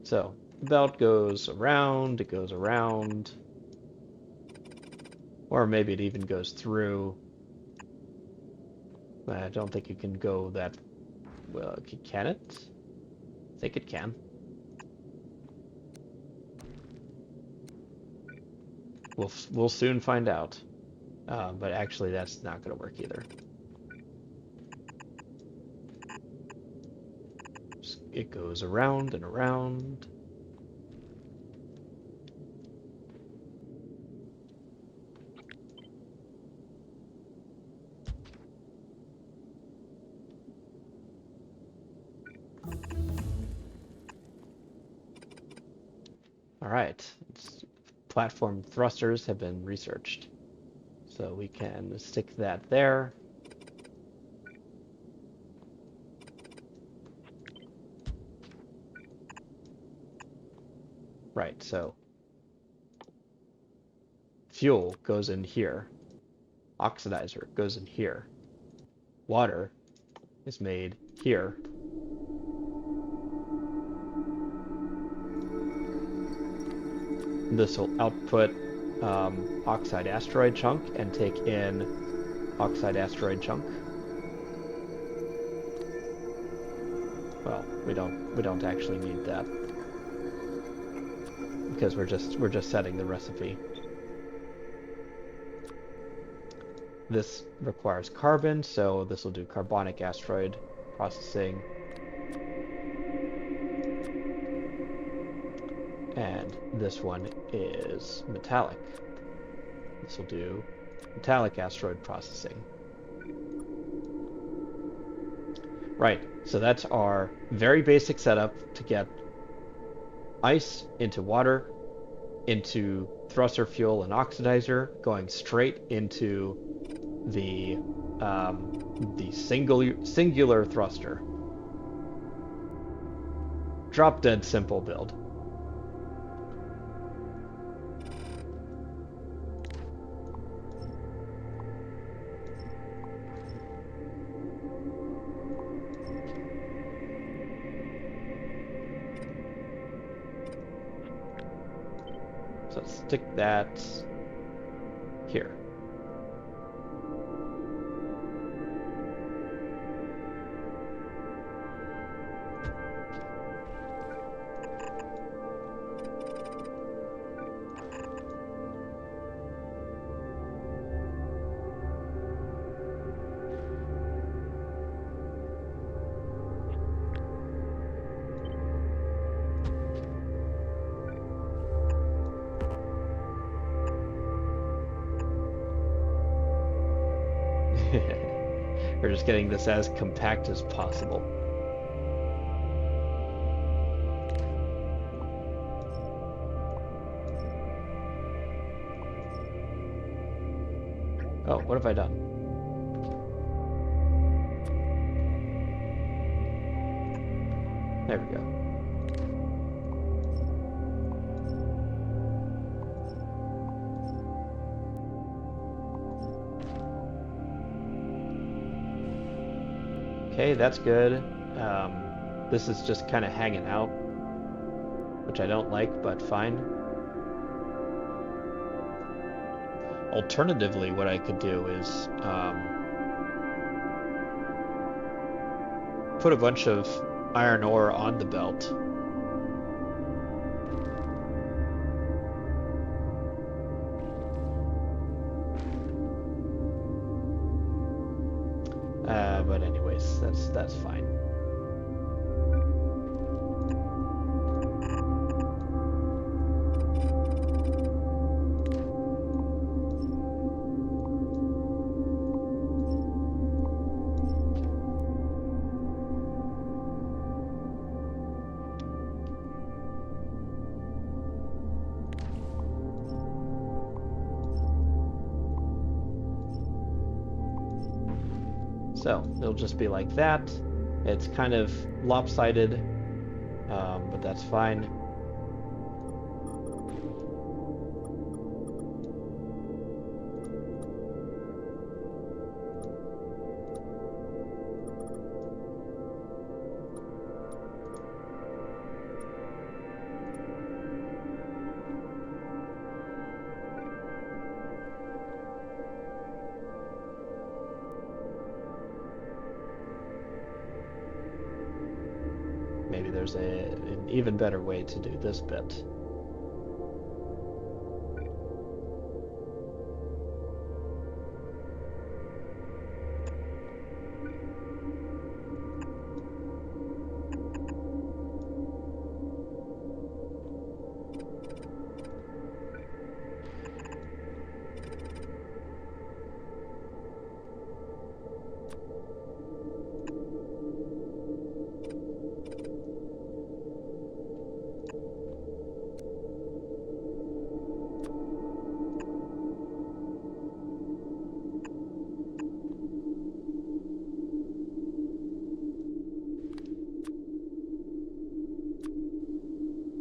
So the belt goes around, it goes around, or maybe it even goes through. I don't think it can go that well. Can it? I think it can. We'll soon find out. But actually, that's not going to work either. It goes around and around. All right. Platform thrusters have been researched. So we can stick that there. Right, so fuel goes in here. Oxidizer goes in here. Water is made here. This will output oxide asteroid chunk and take in oxide asteroid chunk. Well, we don't actually need that because we're just setting the recipe. This requires carbon, so this will do carbonic asteroid processing. And this one is metallic. This will do metallic asteroid processing. Right, so that's our very basic setup to get ice into water, into thruster fuel and oxidizer, going straight into the singular thruster. Drop dead simple build. So stick that here. We're just getting this as compact as possible. Oh, what have I done? There we go. Okay, that's good. This is just kind of hanging out, which I don't like, but fine. Alternatively, what I could do is put a bunch of iron ore on the belt. But anyways, that's fine. So it'll just be like that. It's kind of lopsided, but that's fine. Maybe there's an even better way to do this bit.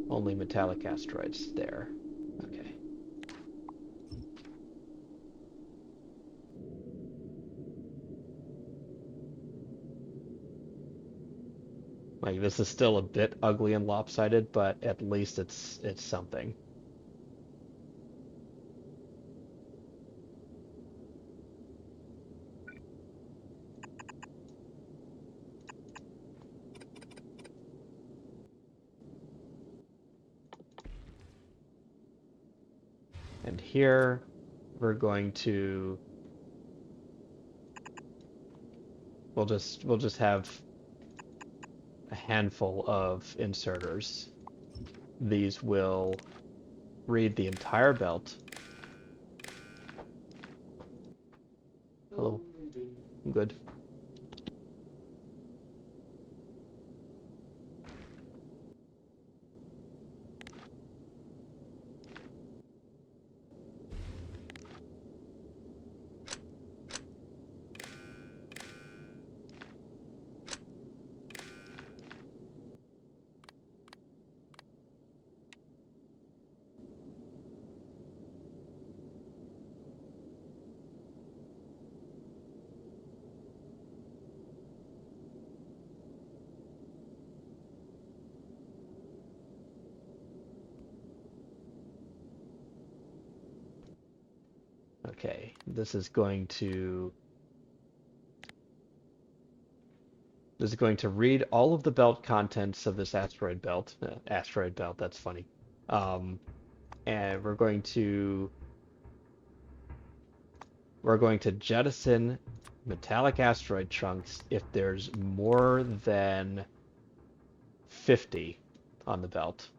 Only metallic asteroids there. Okay. Like this is still a bit ugly and lopsided, but at least it's something. And here we're going to we'll just have a handful of inserters. These will read the entire belt. Hello. I'm good. Okay, this is going to read all of the belt contents of this asteroid belt. Asteroid belt, that's funny. Um, and we're going to jettison metallic asteroid chunks if there's more than 50 on the belt.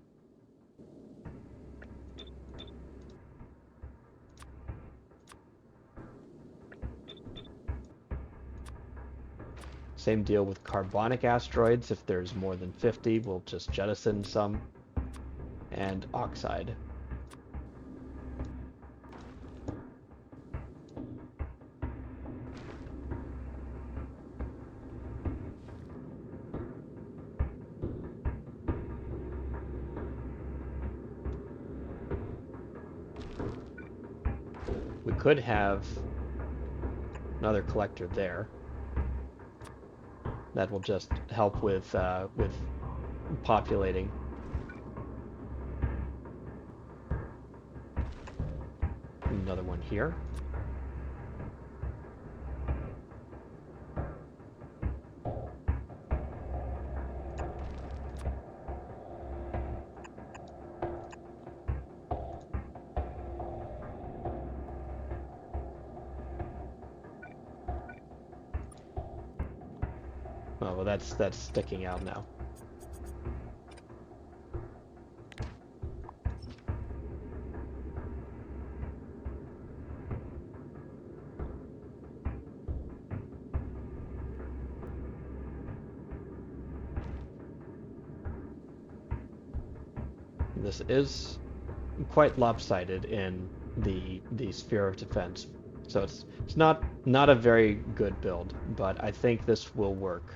Same deal with carbonic asteroids. If there's more than 50, we'll just jettison some. And oxide. We could have another collector there. That will just help with populating. Another one here. Oh, well, that's sticking out now. This is quite lopsided in the sphere of defense, so it's not a very good build, but I think this will work.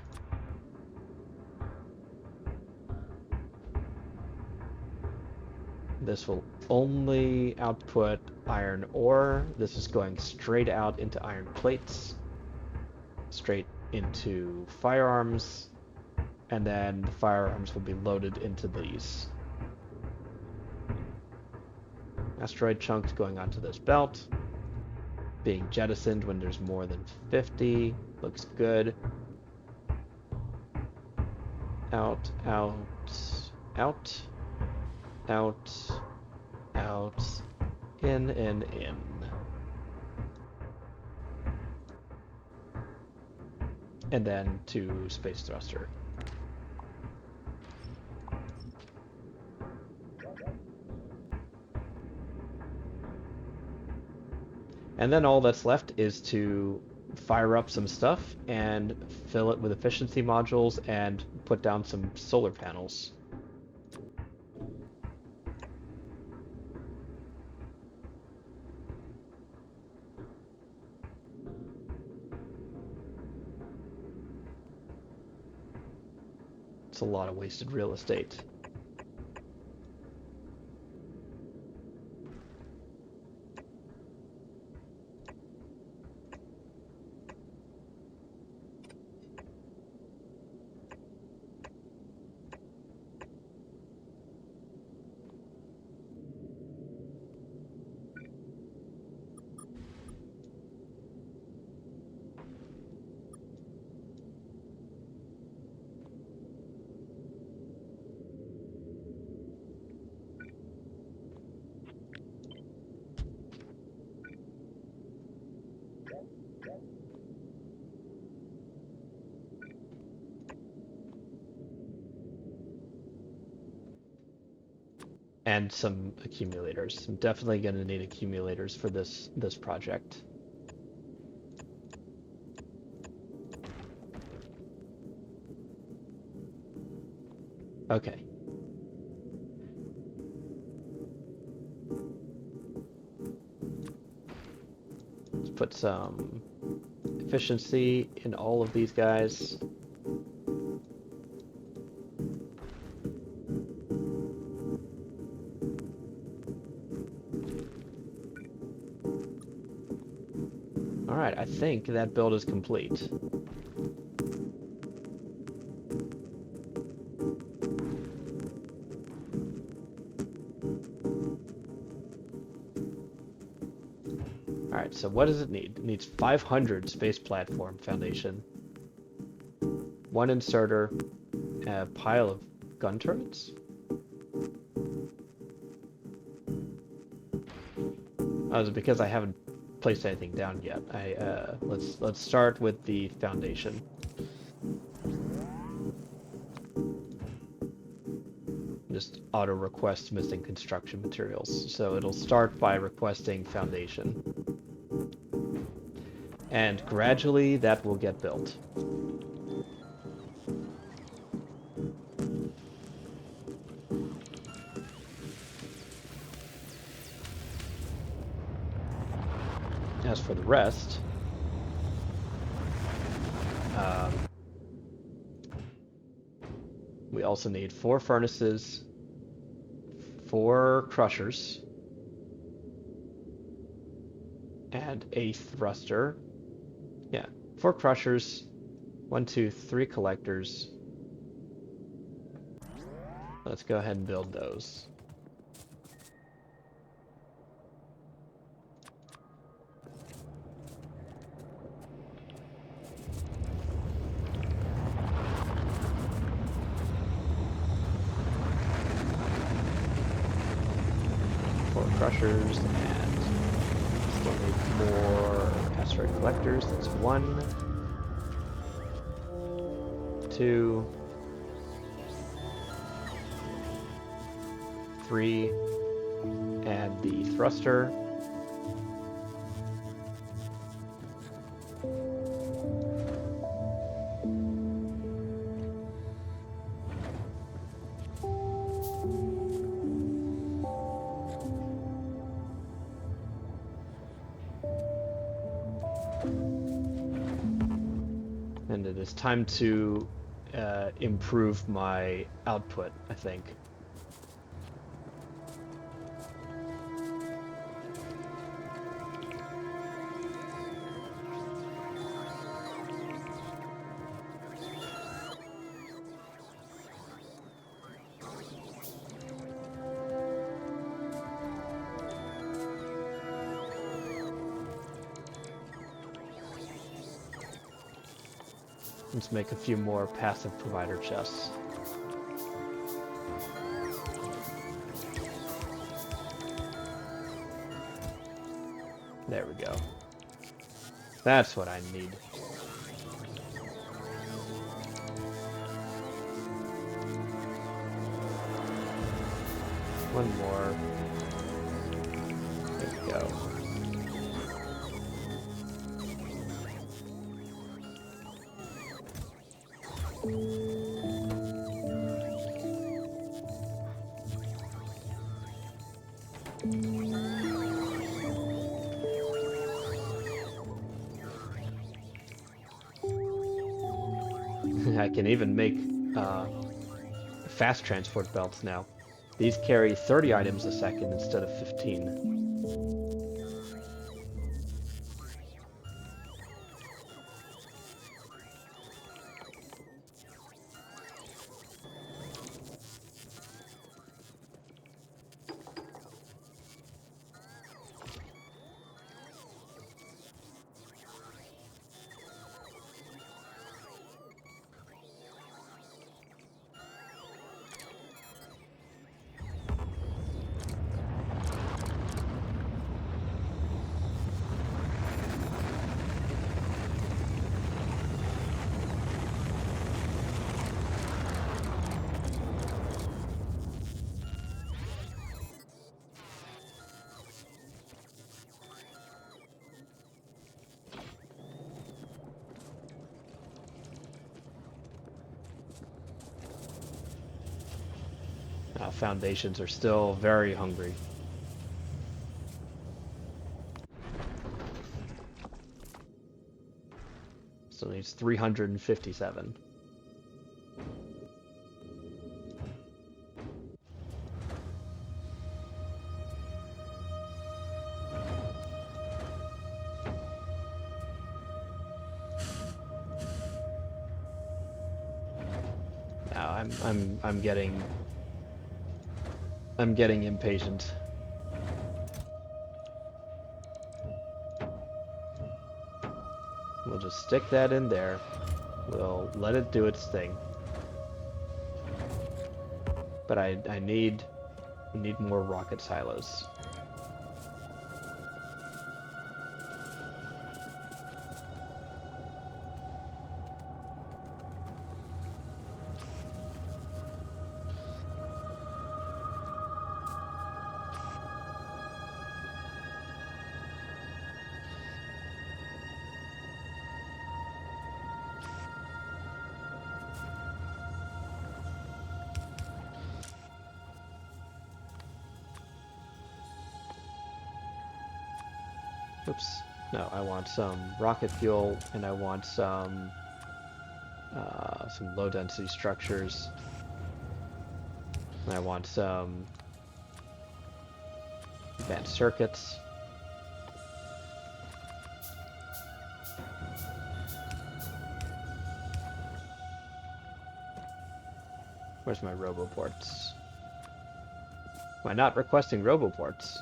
This will only output iron ore. This is going straight out into iron plates, straight into firearms, and then the firearms will be loaded into these. Asteroid chunks going onto this belt, being jettisoned when there's more than 50. Looks good. Out, out, out, out, out, in, in. And then to space thruster. And then all that's left is to fire up some stuff and fill it with efficiency modules and put down some solar panels. It's a lot of wasted real estate. And some accumulators. I'm definitely going to need accumulators for this project. Okay. Let's put some efficiency in all of these guys. Alright, I think that build is complete. Alright, so what does it need? It needs 500 space platform foundation, 1 inserter, a pile of gun turrets? Oh, is it because I haven't placed anything down yet? Let's start with the foundation. Just auto request missing construction materials. So it'll start by requesting foundation. And gradually that will get built. rest, we also need 4 furnaces, 4 crushers, and a thruster. Yeah, 4 crushers, 1, 2, 3 collectors. Let's go ahead and build those. Crushers, and still need more asteroid collectors. That's 1, 2, 3, and the thruster. And it is time to improve my output, I think. Let's make a few more passive provider chests. There we go. That's what I need. One more. There we go. I can even make fast transport belts now. These carry 30 items a second instead of 15. Foundations are still very hungry. So it needs 357. Now I'm getting impatient. We'll just stick that in there. We'll let it do its thing. But I need more rocket silos. Oops. No, I want some rocket fuel, and I want some low density structures, and I want some advanced circuits. Where's my roboports? Am I not requesting roboports?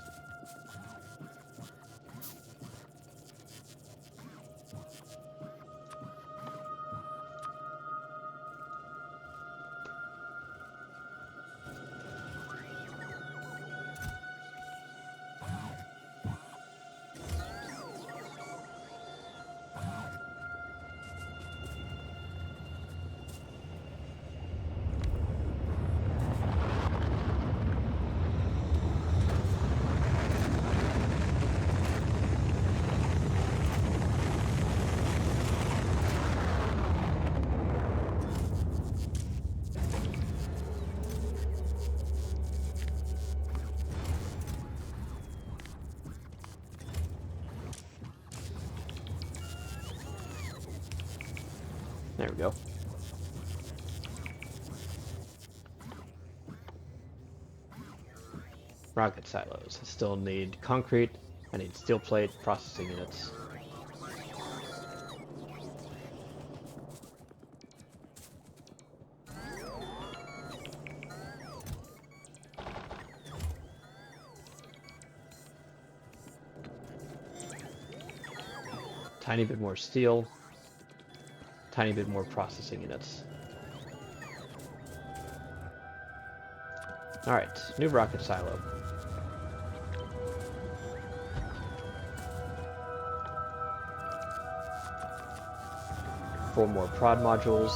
There we go. Rocket silos. I still need concrete. I need steel plate processing units. Tiny bit more steel. Tiny bit more processing units. Alright, new rocket silo. Four more prod modules.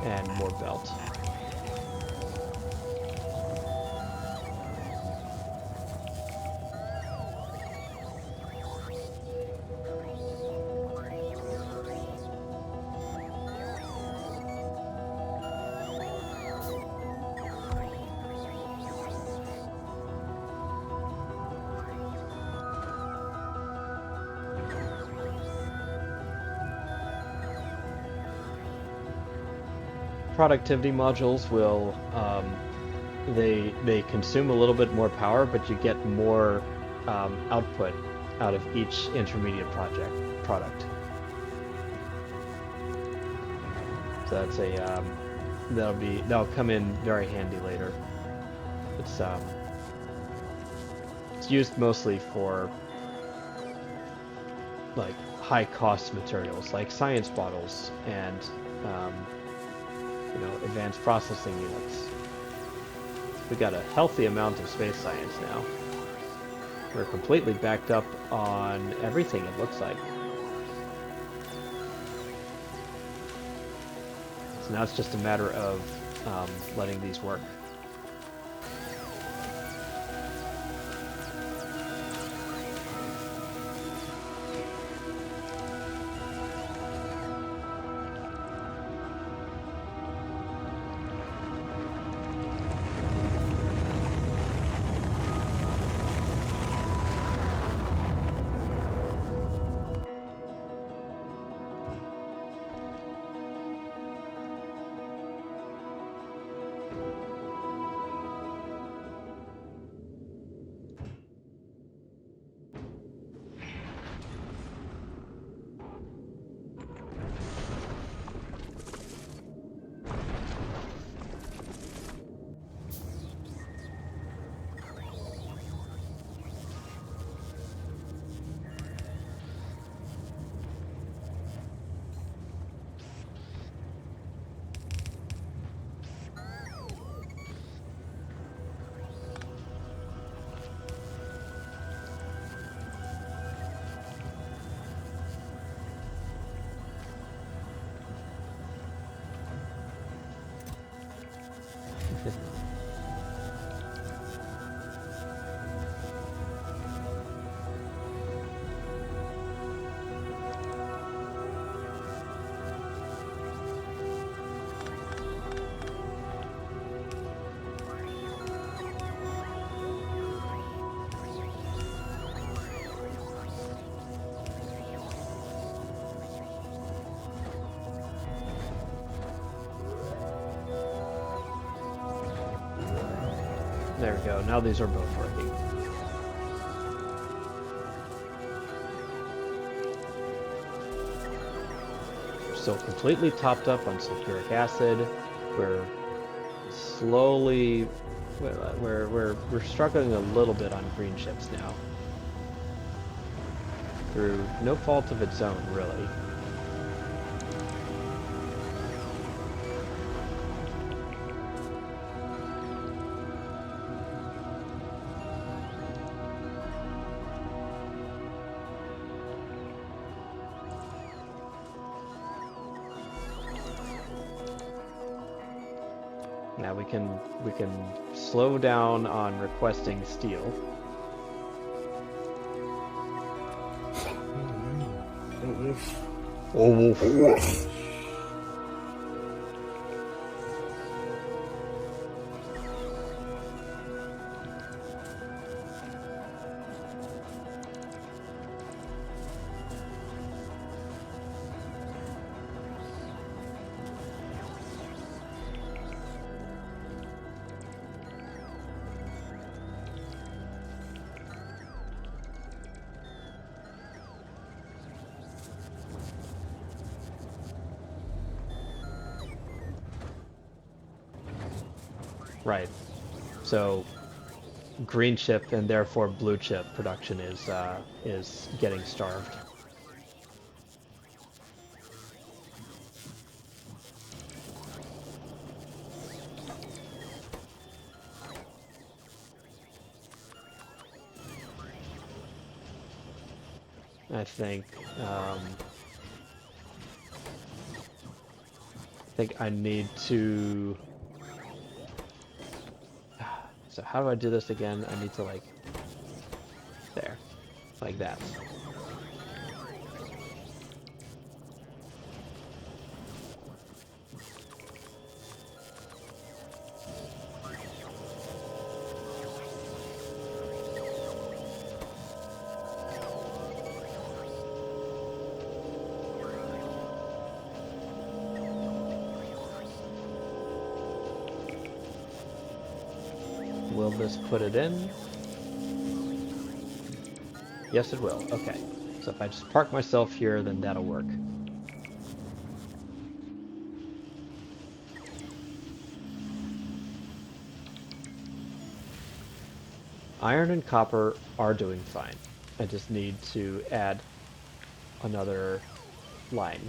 And more belt. Productivity modules will they consume a little bit more power, but you get more output out of each intermediate product. So that's a that'll come in very handy later. It's used mostly for like high cost materials like science bottles and advanced processing units. We got a healthy amount of space science now. We're completely backed up on everything, it looks like. So now it's just a matter of letting these work. There we go. Now these are both working. We're still completely topped up on sulfuric acid. We're slowly... We're struggling a little bit on green chips now. Through no fault of its own, really. Now we can slow down on requesting steel. Oh. Right. So green chip and therefore blue chip production is getting starved. I think I need to... So how do I do this again? I need to, like, there, like that. Will this put it in? Yes, it will. Okay. So if I just park myself here, then that'll work. Iron and copper are doing fine. I just need to add another line.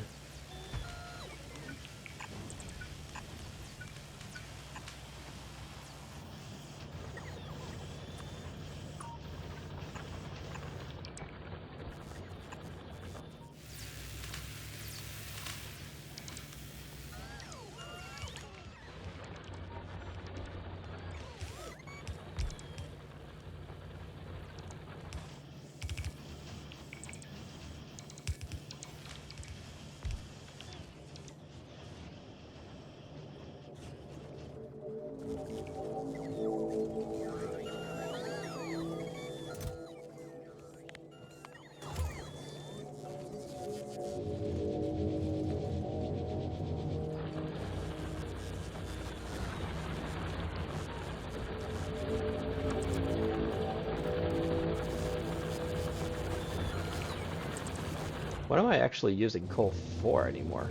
What am I actually using coal for anymore?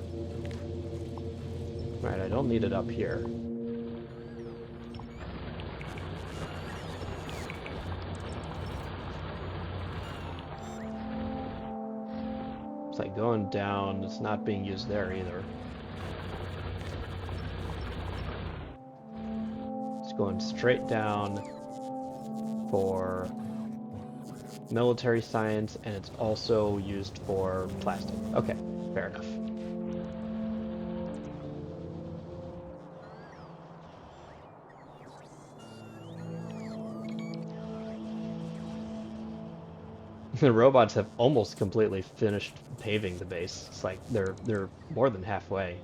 Right, I don't need it up here. It's like going down, it's not being used there either. It's going straight down for military science, and it's also used for plastic. Okay, fair enough. The robots have almost completely finished paving the base. It's like they're more than halfway.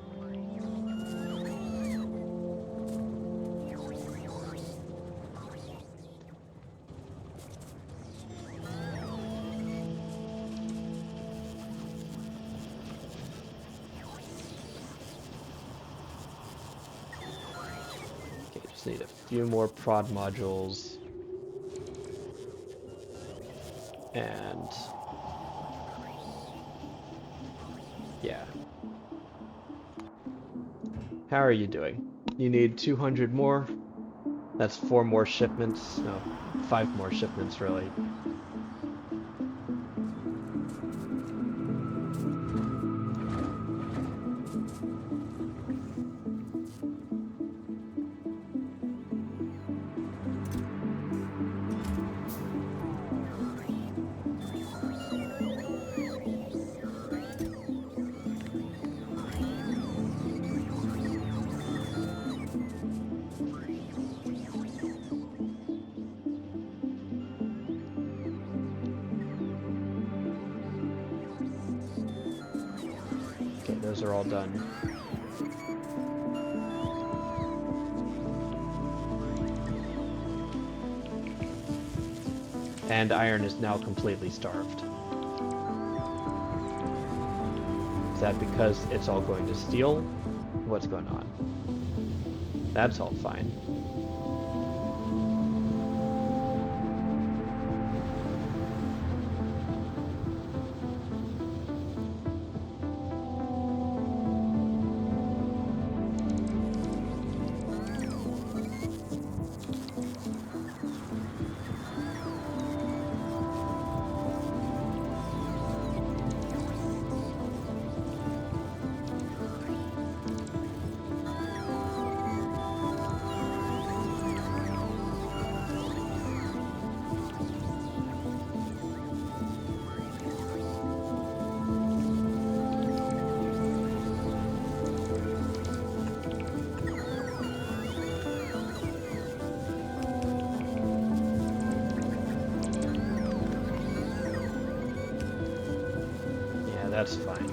Just need a few more prod modules. And yeah. How are you doing? You need 200 more? That's 4 more shipments. No, 5 more shipments, really. Okay, those are all done. And iron is now completely starved. Is that because it's all going to steel? What's going on? That's all fine. That's fine.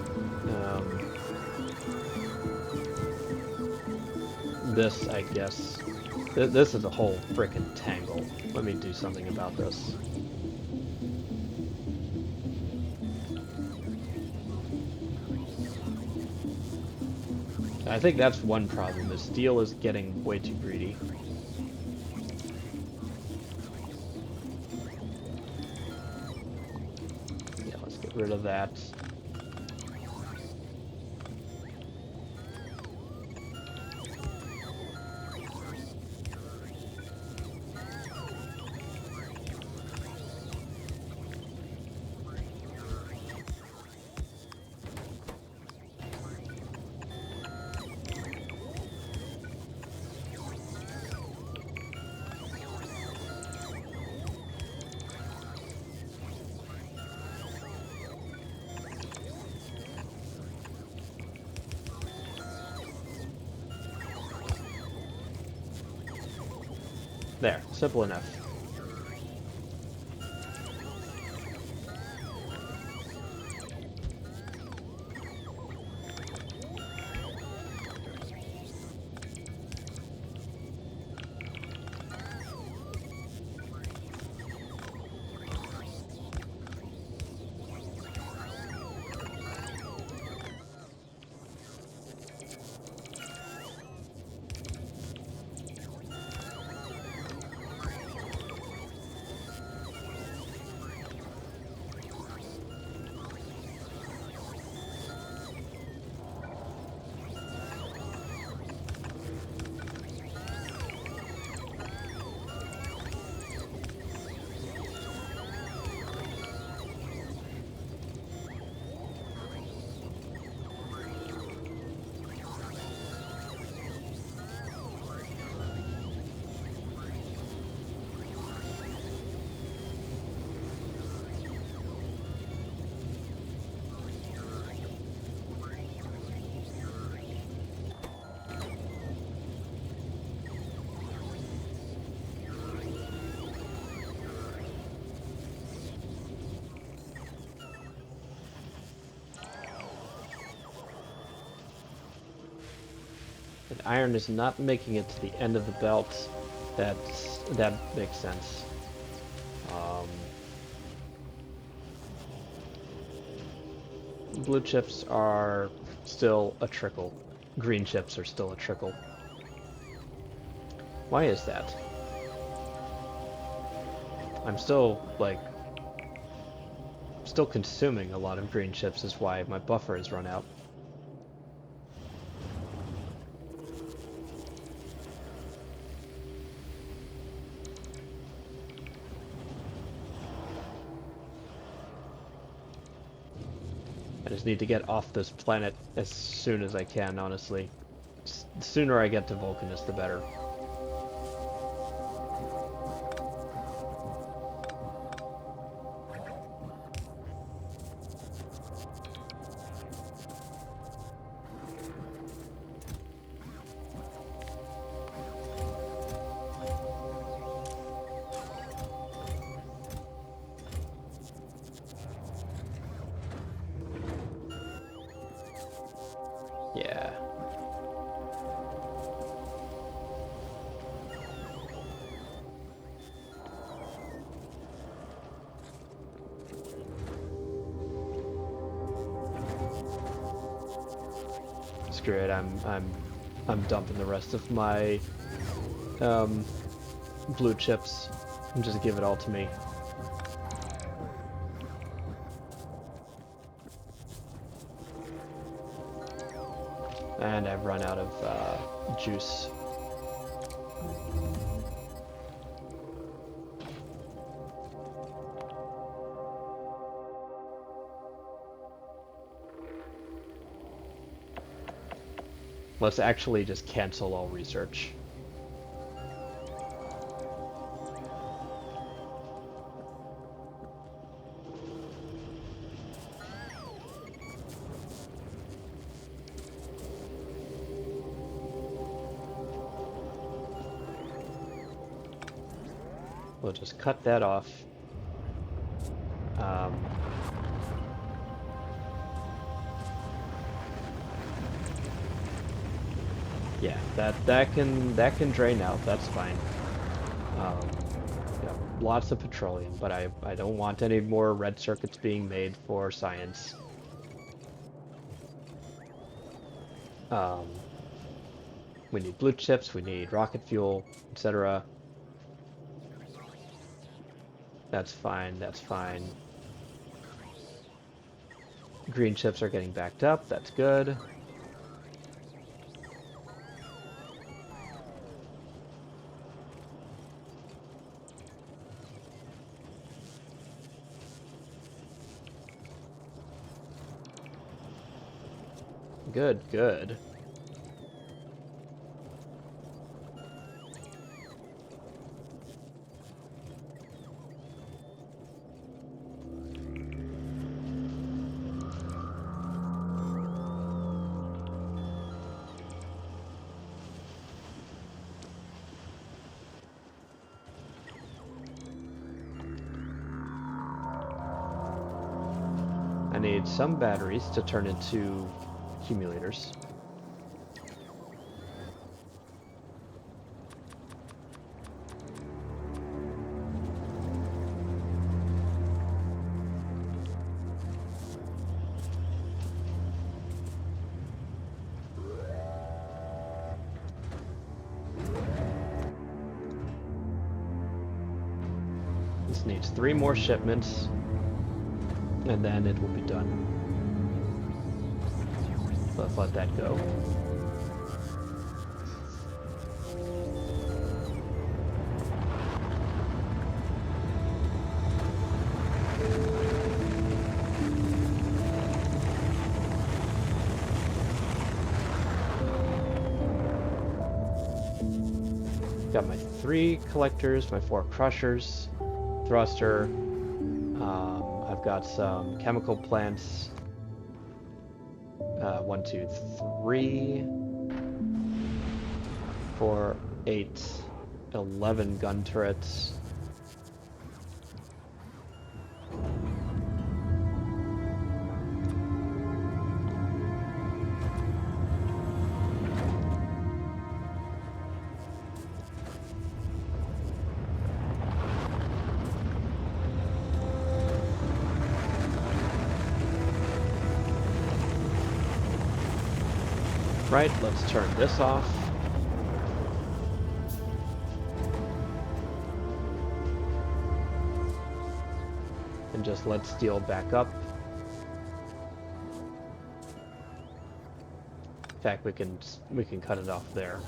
This, I guess... this is a whole frickin' tangle. Let me do something about this. I think that's one problem, is steel is getting way too greedy. Yeah, let's get rid of that. There, simple enough. And iron is not making it to the end of the belt. That makes sense. Blue chips are still a trickle. Green chips are still a trickle. Why is that? I'm still, like, still consuming a lot of green chips is why my buffer has run out. I just need to get off this planet as soon as I can, honestly. The sooner I get to Vulcanus, the better. Yeah. Screw it, I'm dumping the rest of my blue chips and just give it all to me. And I've run out of juice. Let's actually just cancel all research. We'll just cut that off. Yeah, that can drain out. That's fine. Yeah, lots of petroleum, but I don't want any more red circuits being made for science. We need blue chips. We need rocket fuel, etc. That's fine. That's fine. Green chips are getting backed up. That's good. Good, good. I need some batteries to turn into accumulators. This needs 3 more shipments, and then it will be done. Let's let that go. Got my 3 collectors, my 4 crushers, thruster. I've got some chemical plants. 1, 2, 3, 4, 8, 11 gun turrets. Right, let's turn this off. and just let steel back up. In fact, we can cut it off there.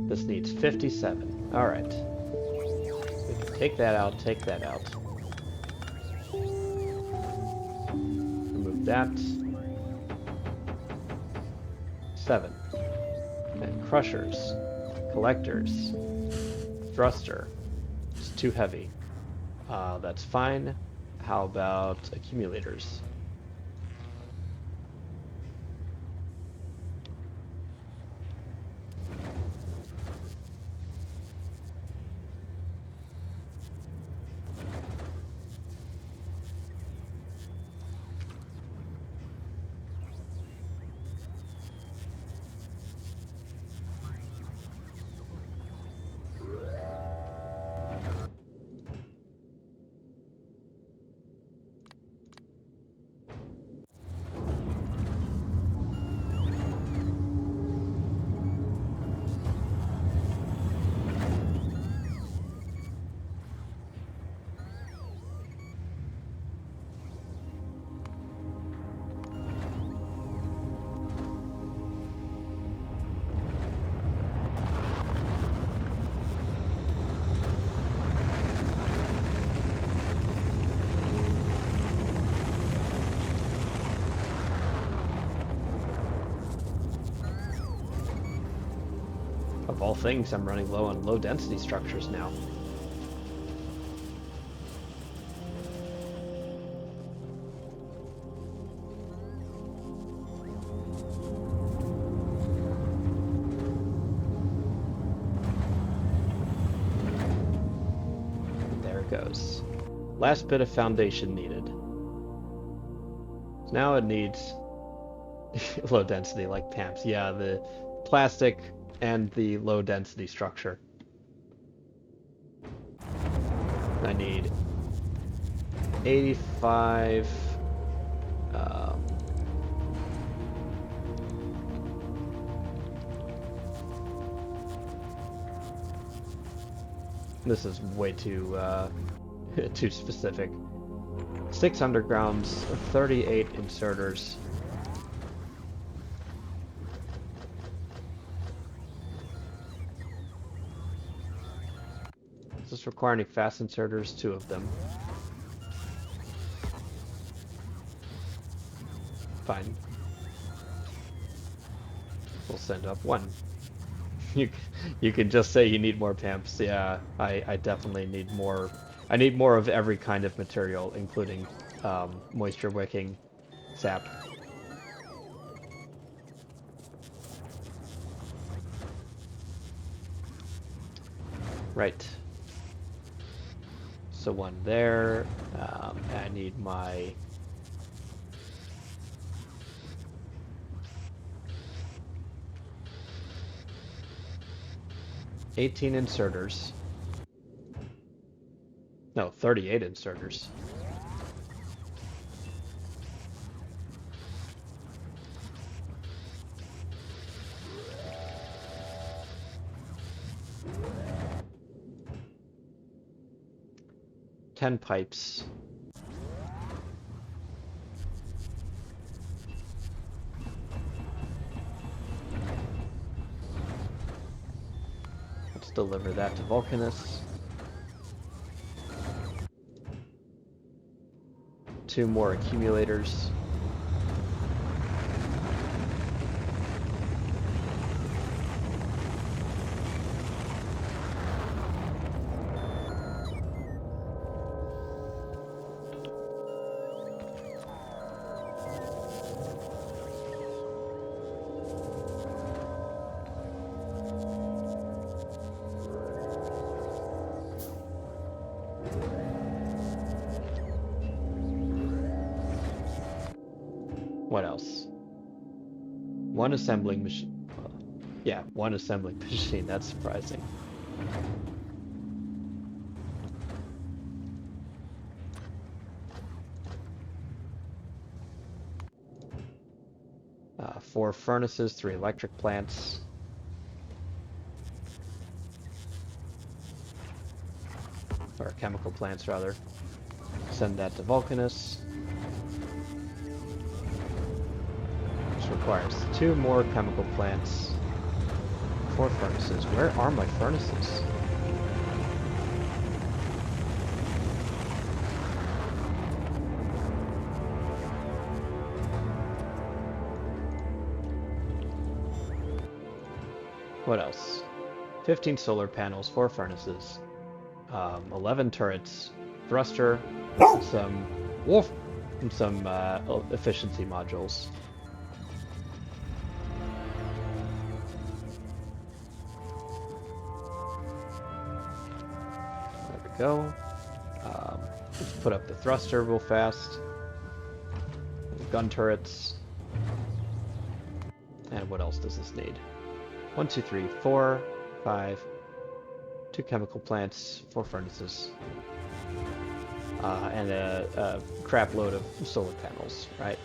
This needs 57. All right. We can take that out, take that out. Remove that. 7. And crushers, collectors, thruster. It's too heavy. That's fine. How about accumulators? Of all things, I'm running low on low density structures now. There it goes. Last bit of foundation needed. Now it needs low density like PAMPs. Yeah, the plastic and the low density structure. I need 85. This is way too too specific. 6 undergrounds, 38 inserters. Does this require any fast inserters? 2 of them. Fine. We'll send up 1. You can just say you need more PAMPs. Yeah, I definitely need more. I need more of every kind of material, including moisture wicking sap. Right. So 1 there. I need my 18 inserters. No, 38 inserters. Ten pipes. Let's deliver that to Vulcanus. 2 more accumulators. What else? 1 assembling machine. Yeah, one assembling machine. That's surprising. Four furnaces, three electric plants. Or chemical plants, rather. Send that to Vulcanus. Which requires two more chemical plants. Four furnaces. Where are my furnaces? What else? 15 solar panels, 4 furnaces, 11 turrets, thruster, some wolf, and some efficiency modules. There we go. Let's put up the thruster real fast. Gun turrets. And what else does this need? 1, 2, 3, 4, 5, 2 chemical plants, 4 furnaces, and a crap load of solar panels, right?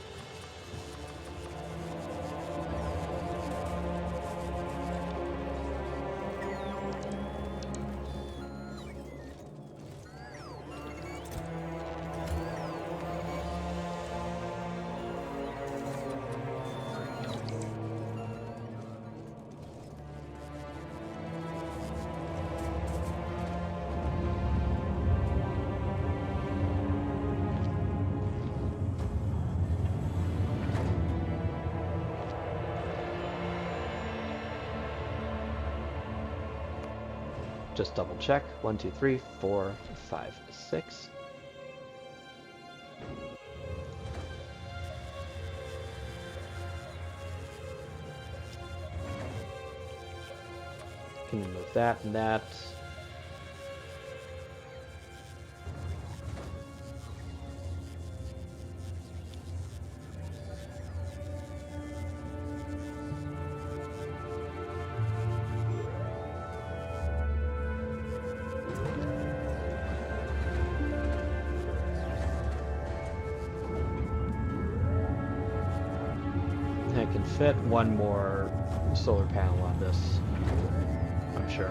Just double check. 1, 2, 3, 4, 5, 6. Can remove that and that. I can fit one more solar panel on this, I'm sure.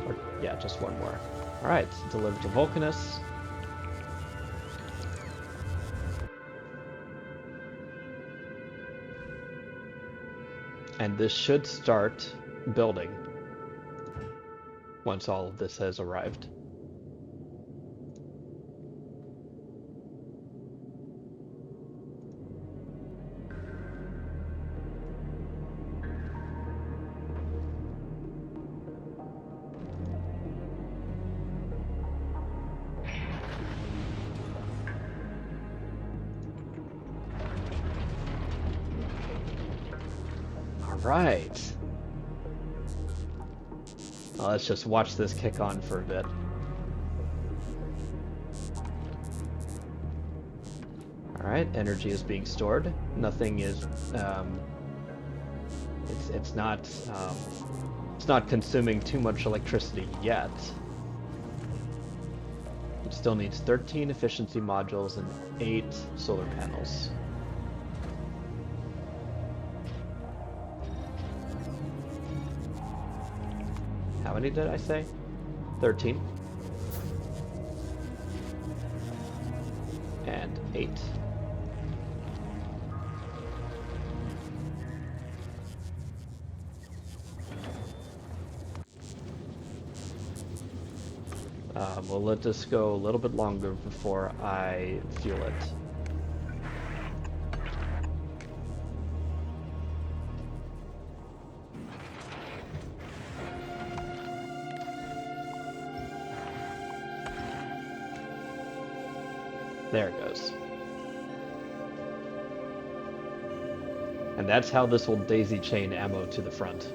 Or, yeah, just one more. Alright, delivered to Vulcanus. And this should start building once all of this has arrived. Right. Well, let's just watch this kick on for a bit. Alright, energy is being stored. Nothing is it's not consuming too much electricity yet. It still needs 13 efficiency modules and 8 solar panels. How many did I say? 13. And 8. We'll let this go a little bit longer before I fuel it. There it goes. And that's how this will daisy chain ammo to the front.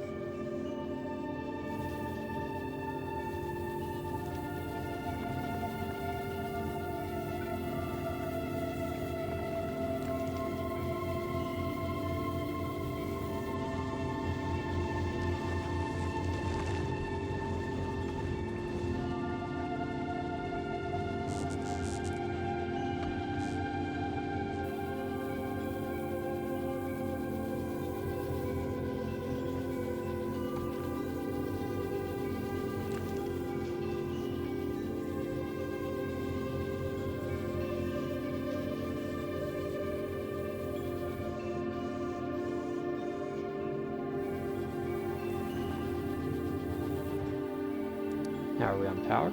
we on power?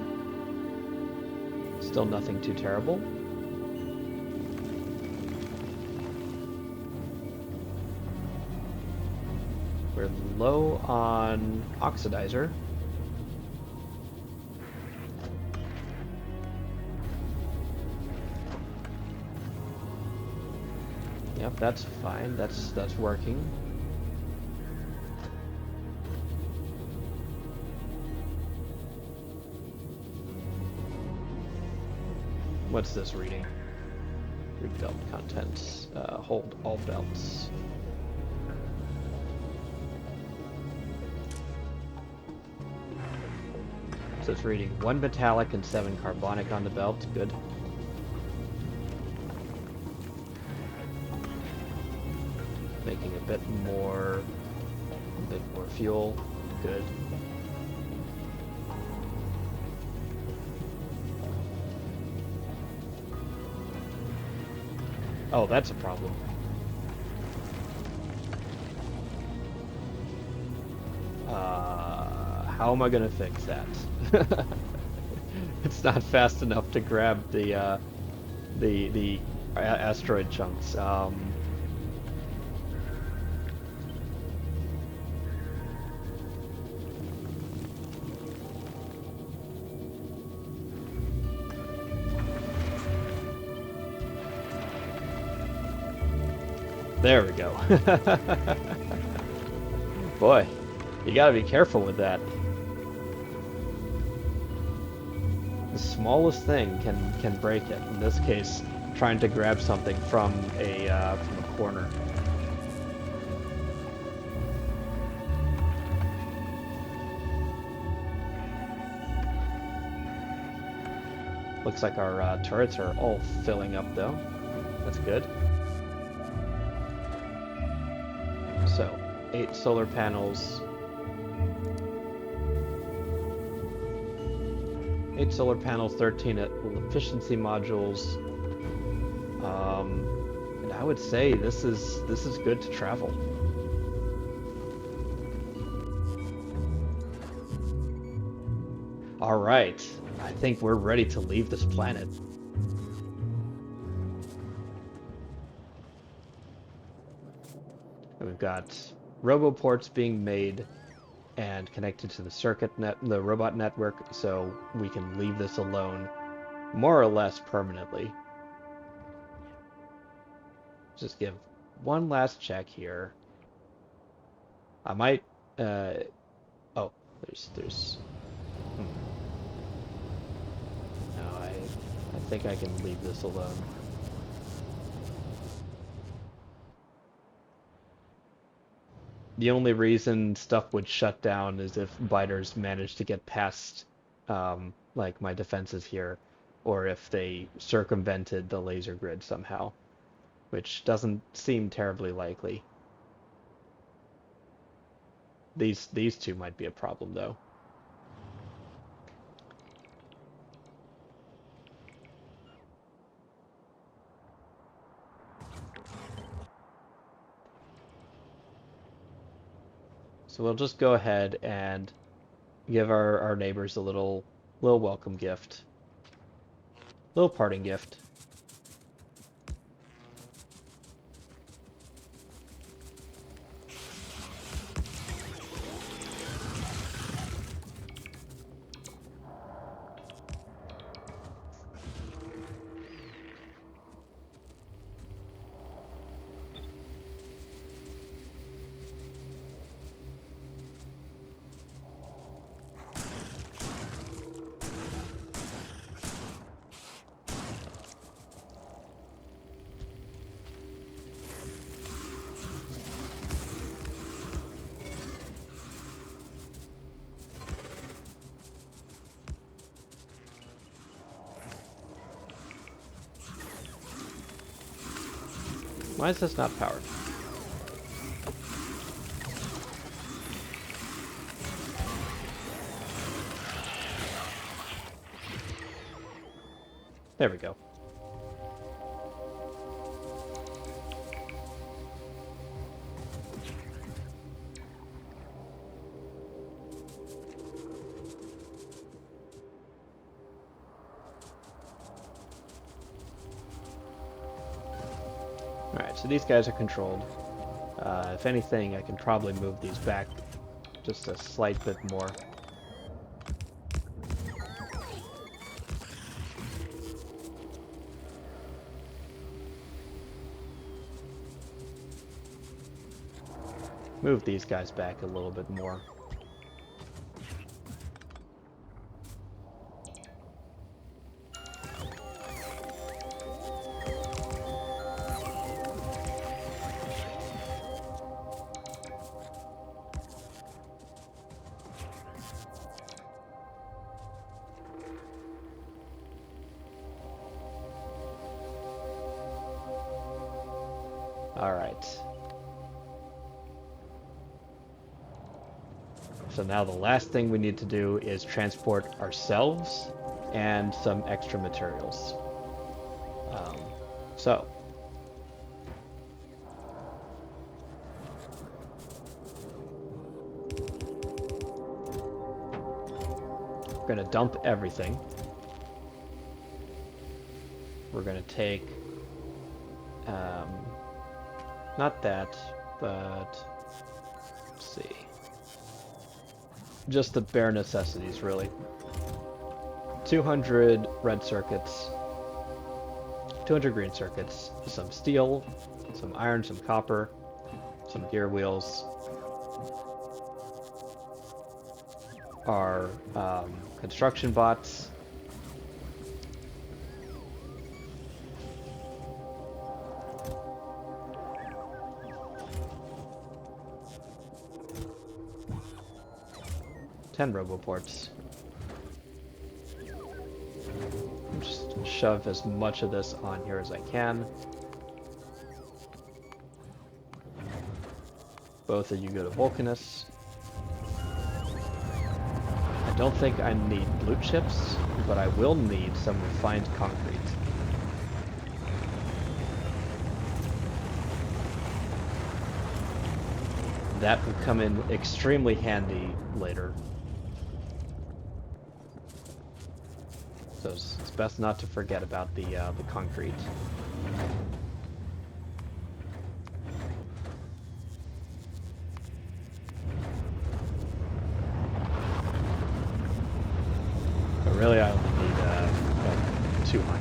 Still nothing too terrible. We're low on oxidizer. Yep, that's fine. That's working. What's this reading? Read belt contents. Hold all belts. So it's reading 1 metallic and 7 carbonic on the belt. Good. Making a bit more fuel. Good. Oh, that's a problem. How am I gonna fix that? It's not fast enough to grab the asteroid chunks. There we go. Boy, you gotta be careful with that. The smallest thing can break it. In this case, trying to grab something from a corner. Looks like our turrets are all filling up though. That's good. So, 8 solar panels. 8 solar panels, 13 efficiency modules. And I would say this is good to travel. All right, I think we're ready to leave this planet. And we've got roboports being made and connected to the robot network, so we can leave this alone more or less permanently. Just give one last check here. I might oh, there's no, I think I can leave this alone. The only reason stuff would shut down is if biters managed to get past like my defenses here, or if they circumvented the laser grid somehow, which doesn't seem terribly likely. These two might be a problem though. So we'll just go ahead and give our neighbors a little welcome gift. Little parting gift. Why is this not powered? There we go. Alright, so these guys are controlled. If anything, I can probably move these back just a slight bit more. Move these guys back a little bit more. Alright. So now the last thing we need to do is transport ourselves and some extra materials. So we're going to dump everything. We're going to take, not that, but let's see. Just the bare necessities, really. 200 red circuits, 200 green circuits, some steel, some iron, some copper, some gear wheels, our construction bots, ten roboports. Just shove as much of this on here as I can. Both of you go to Vulcanus. I don't think I need blue chips, but I will need some refined concrete. That would come in extremely handy later. So it's best not to forget about the concrete. But really, I only need like 200.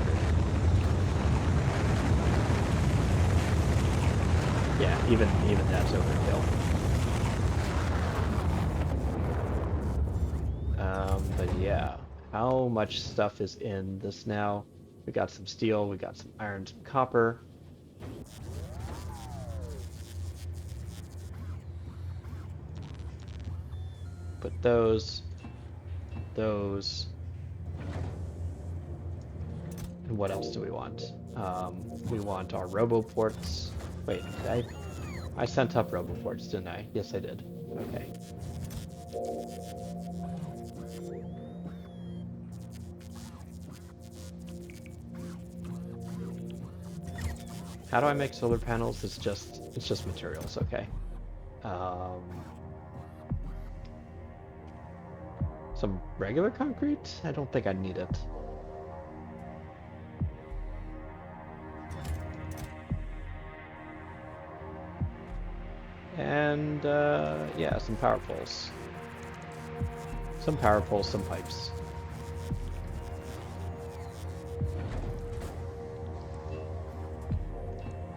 Yeah, even that's overkill. But yeah. How much stuff is in this now? We got some steel, we got some iron, some copper. Put those. And what else do we want? We want our roboports. Wait, did I sent up roboports, didn't I? Yes, I did. Okay. How do I make solar panels? It's just materials, okay. Some regular concrete? I don't think I need it. And yeah, some power poles. Some power poles, some pipes.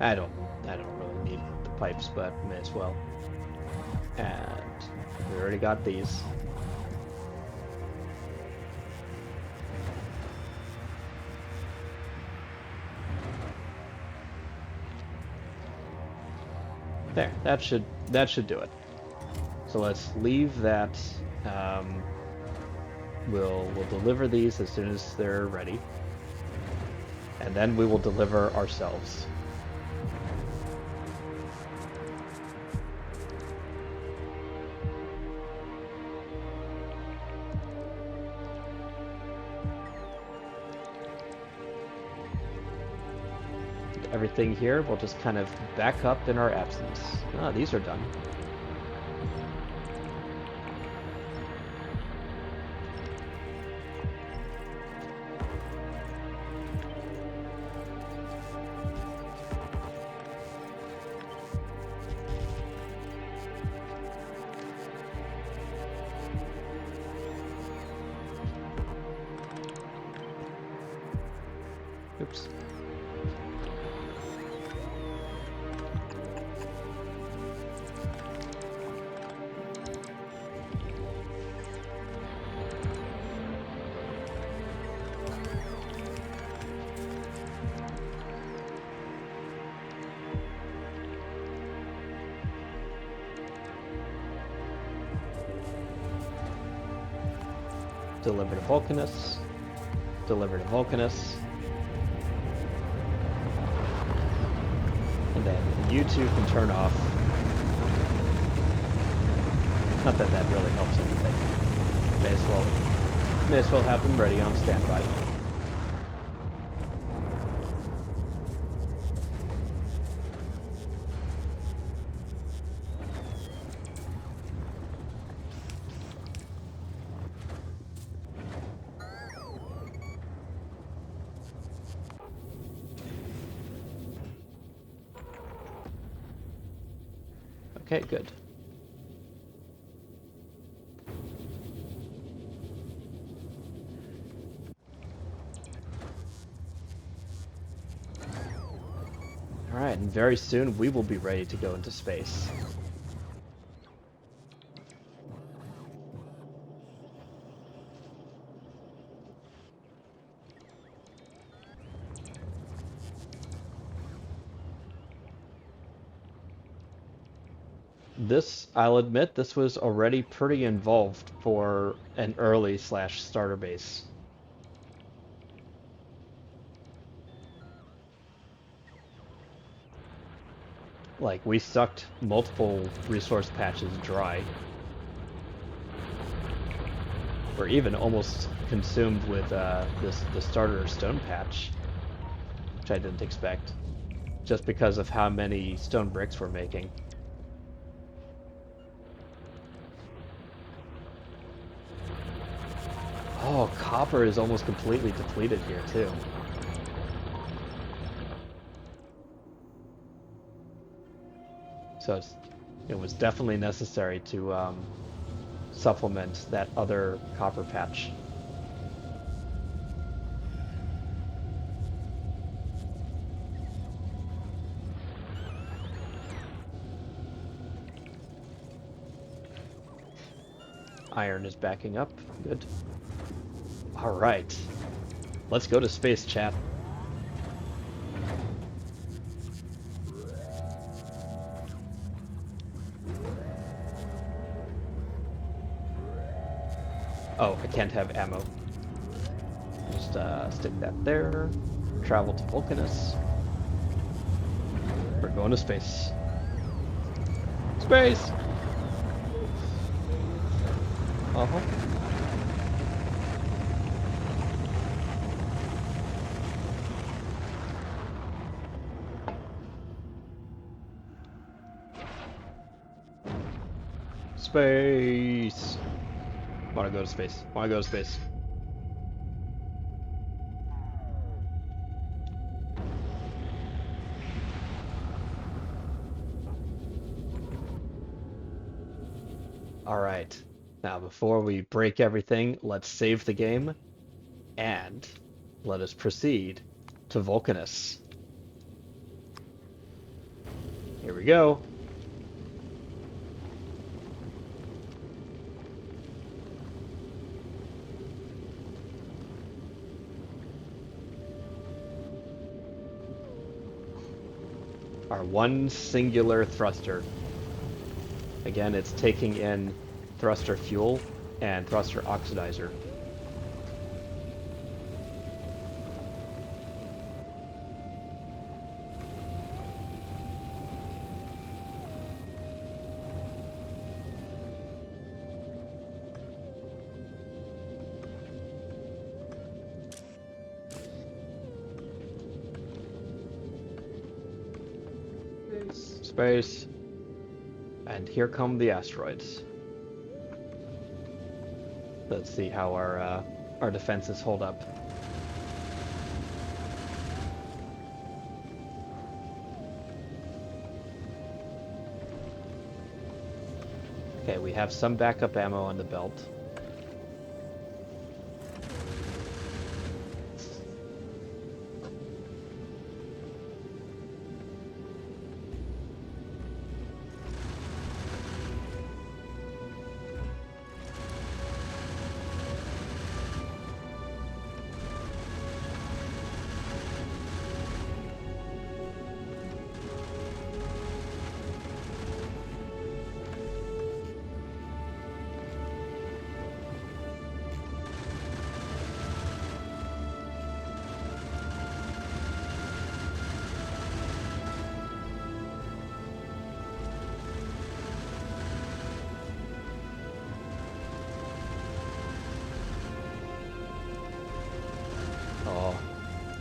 I don't really need the pipes, but may as well. And we already got these. There, that should do it. So let's leave that. We'll deliver these as soon as they're ready, and then we will deliver ourselves. Everything here will just kind of back up in our absence. Ah, these are done. Oops. Deliver to Vulcanus. Deliver to Vulcanus. And then you two can turn off. Not that that really helps anything. May as well have them ready on standby. Okay, good. Alright, and very soon we will be ready to go into space. This, I'll admit, this was already pretty involved for an early / starter base. Like, we sucked multiple resource patches dry. We're even almost consumed with the starter stone patch, which I didn't expect, just because of how many stone bricks we're making. Oh, copper is almost completely depleted here, too. So it was definitely necessary to supplement that other copper patch. Iron is backing up. Good. All right. Let's go to space, chat. Oh, I can't have ammo. Just stick that there. Travel to Vulcanus. We're going to space. Space! Uh-huh. Space! Wanna go to space. Wanna go to space. Alright. Now, before we break everything, let's save the game, and let us proceed to Vulcanus. Here we go. Our one singular thruster. Again, it's taking in thruster fuel and thruster oxidizer. Space. And here come the asteroids. Let's see how our defenses hold up. Okay, we have some backup ammo on the belt.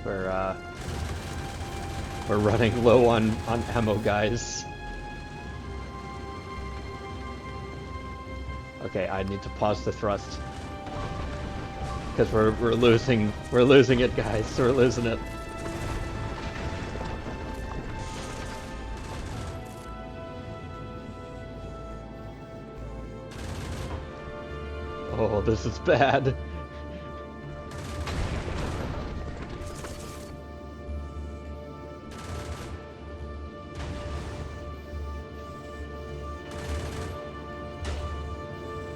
We're we're running low on ammo, guys. Okay, I need to pause the thrust because we're losing it, guys. We're losing it. Oh, this is bad.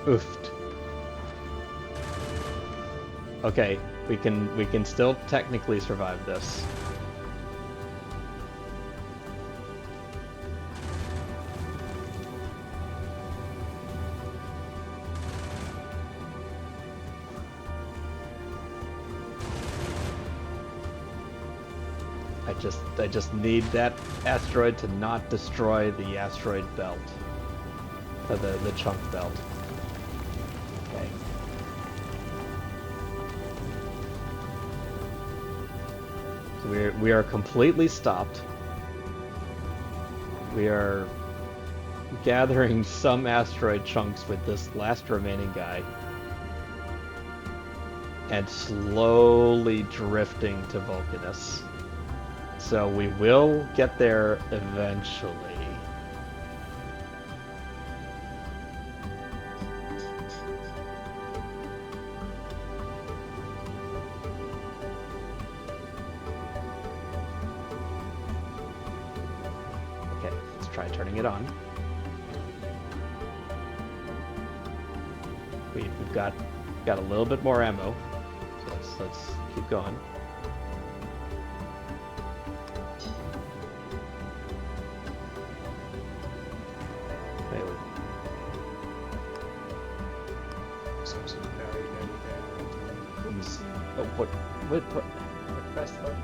Oofed. Okay, we can still technically survive this. I just need that asteroid to not destroy the asteroid belt. The chunk belt. Okay. So we are completely stopped. We are gathering some asteroid chunks with this last remaining guy. And slowly drifting to Vulcanus. So we will get there eventually. Okay, let's try turning it on. We've got a little bit more ammo. So let's keep going. Oh, what? Press the button.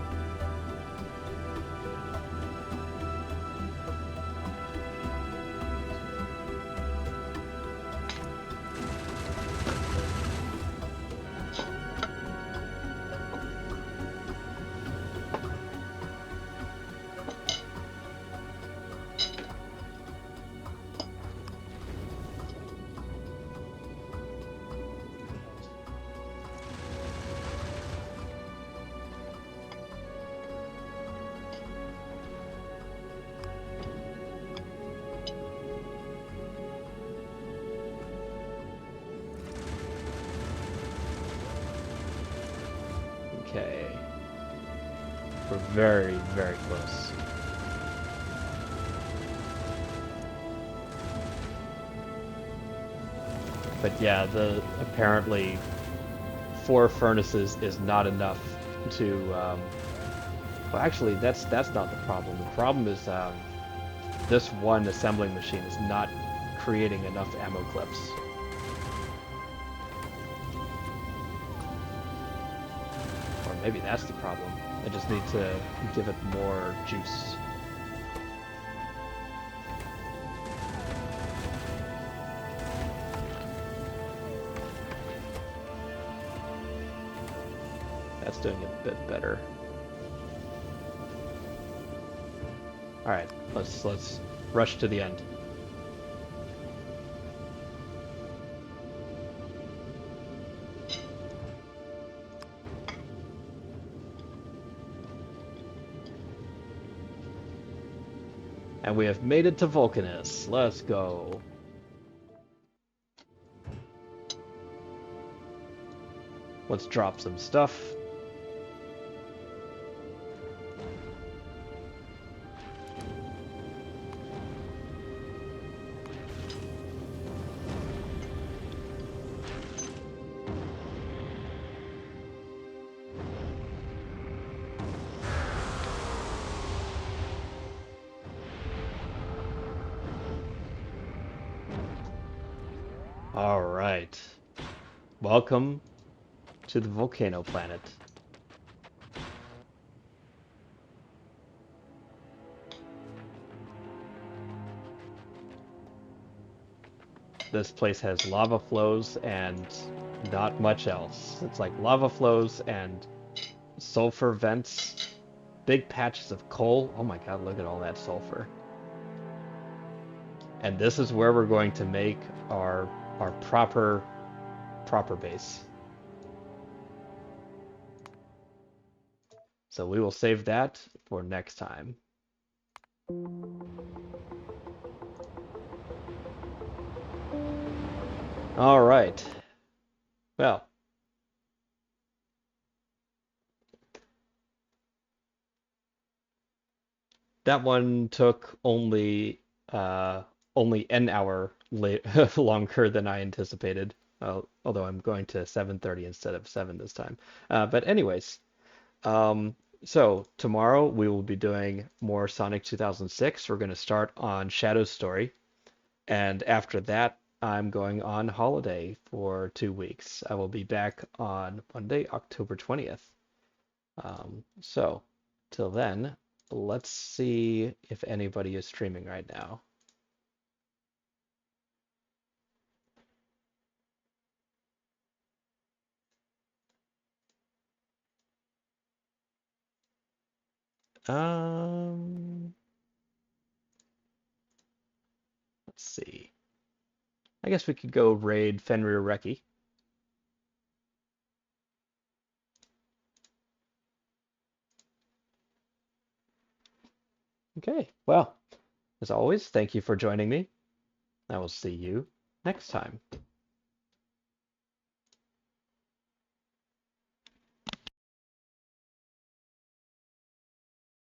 Okay. We're very, very close. But yeah, apparently 4 furnaces is not enough to well, actually that's not the problem. The problem is this one assembling machine is not creating enough ammo clips. Or maybe that's the problem. I just need to give it more juice. That's doing a bit better. All right, let's rush to the end. And we have made it to Vulcanus. Let's go. Let's drop some stuff. All right. Welcome to the volcano planet. This place has lava flows and not much else. It's like lava flows and sulfur vents, big patches of coal. Oh my God, look at all that sulfur. And this is where we're going to make our proper base. So we will save that for next time. All right. Well, that one took only an hour late, longer than I anticipated. Although I'm going to 7:30 instead of 7 this time. But anyways, um, so tomorrow we will be doing more Sonic 2006. We're going to start on Shadow's story, and after that, I'm going on holiday for 2 weeks. I will be back on Monday, October 20th. So till then, let's see if anybody is streaming right now. Um, let's see. I guess we could go raid Fenrir Reki. Okay, well, as always, thank you for joining me. I will see you next time.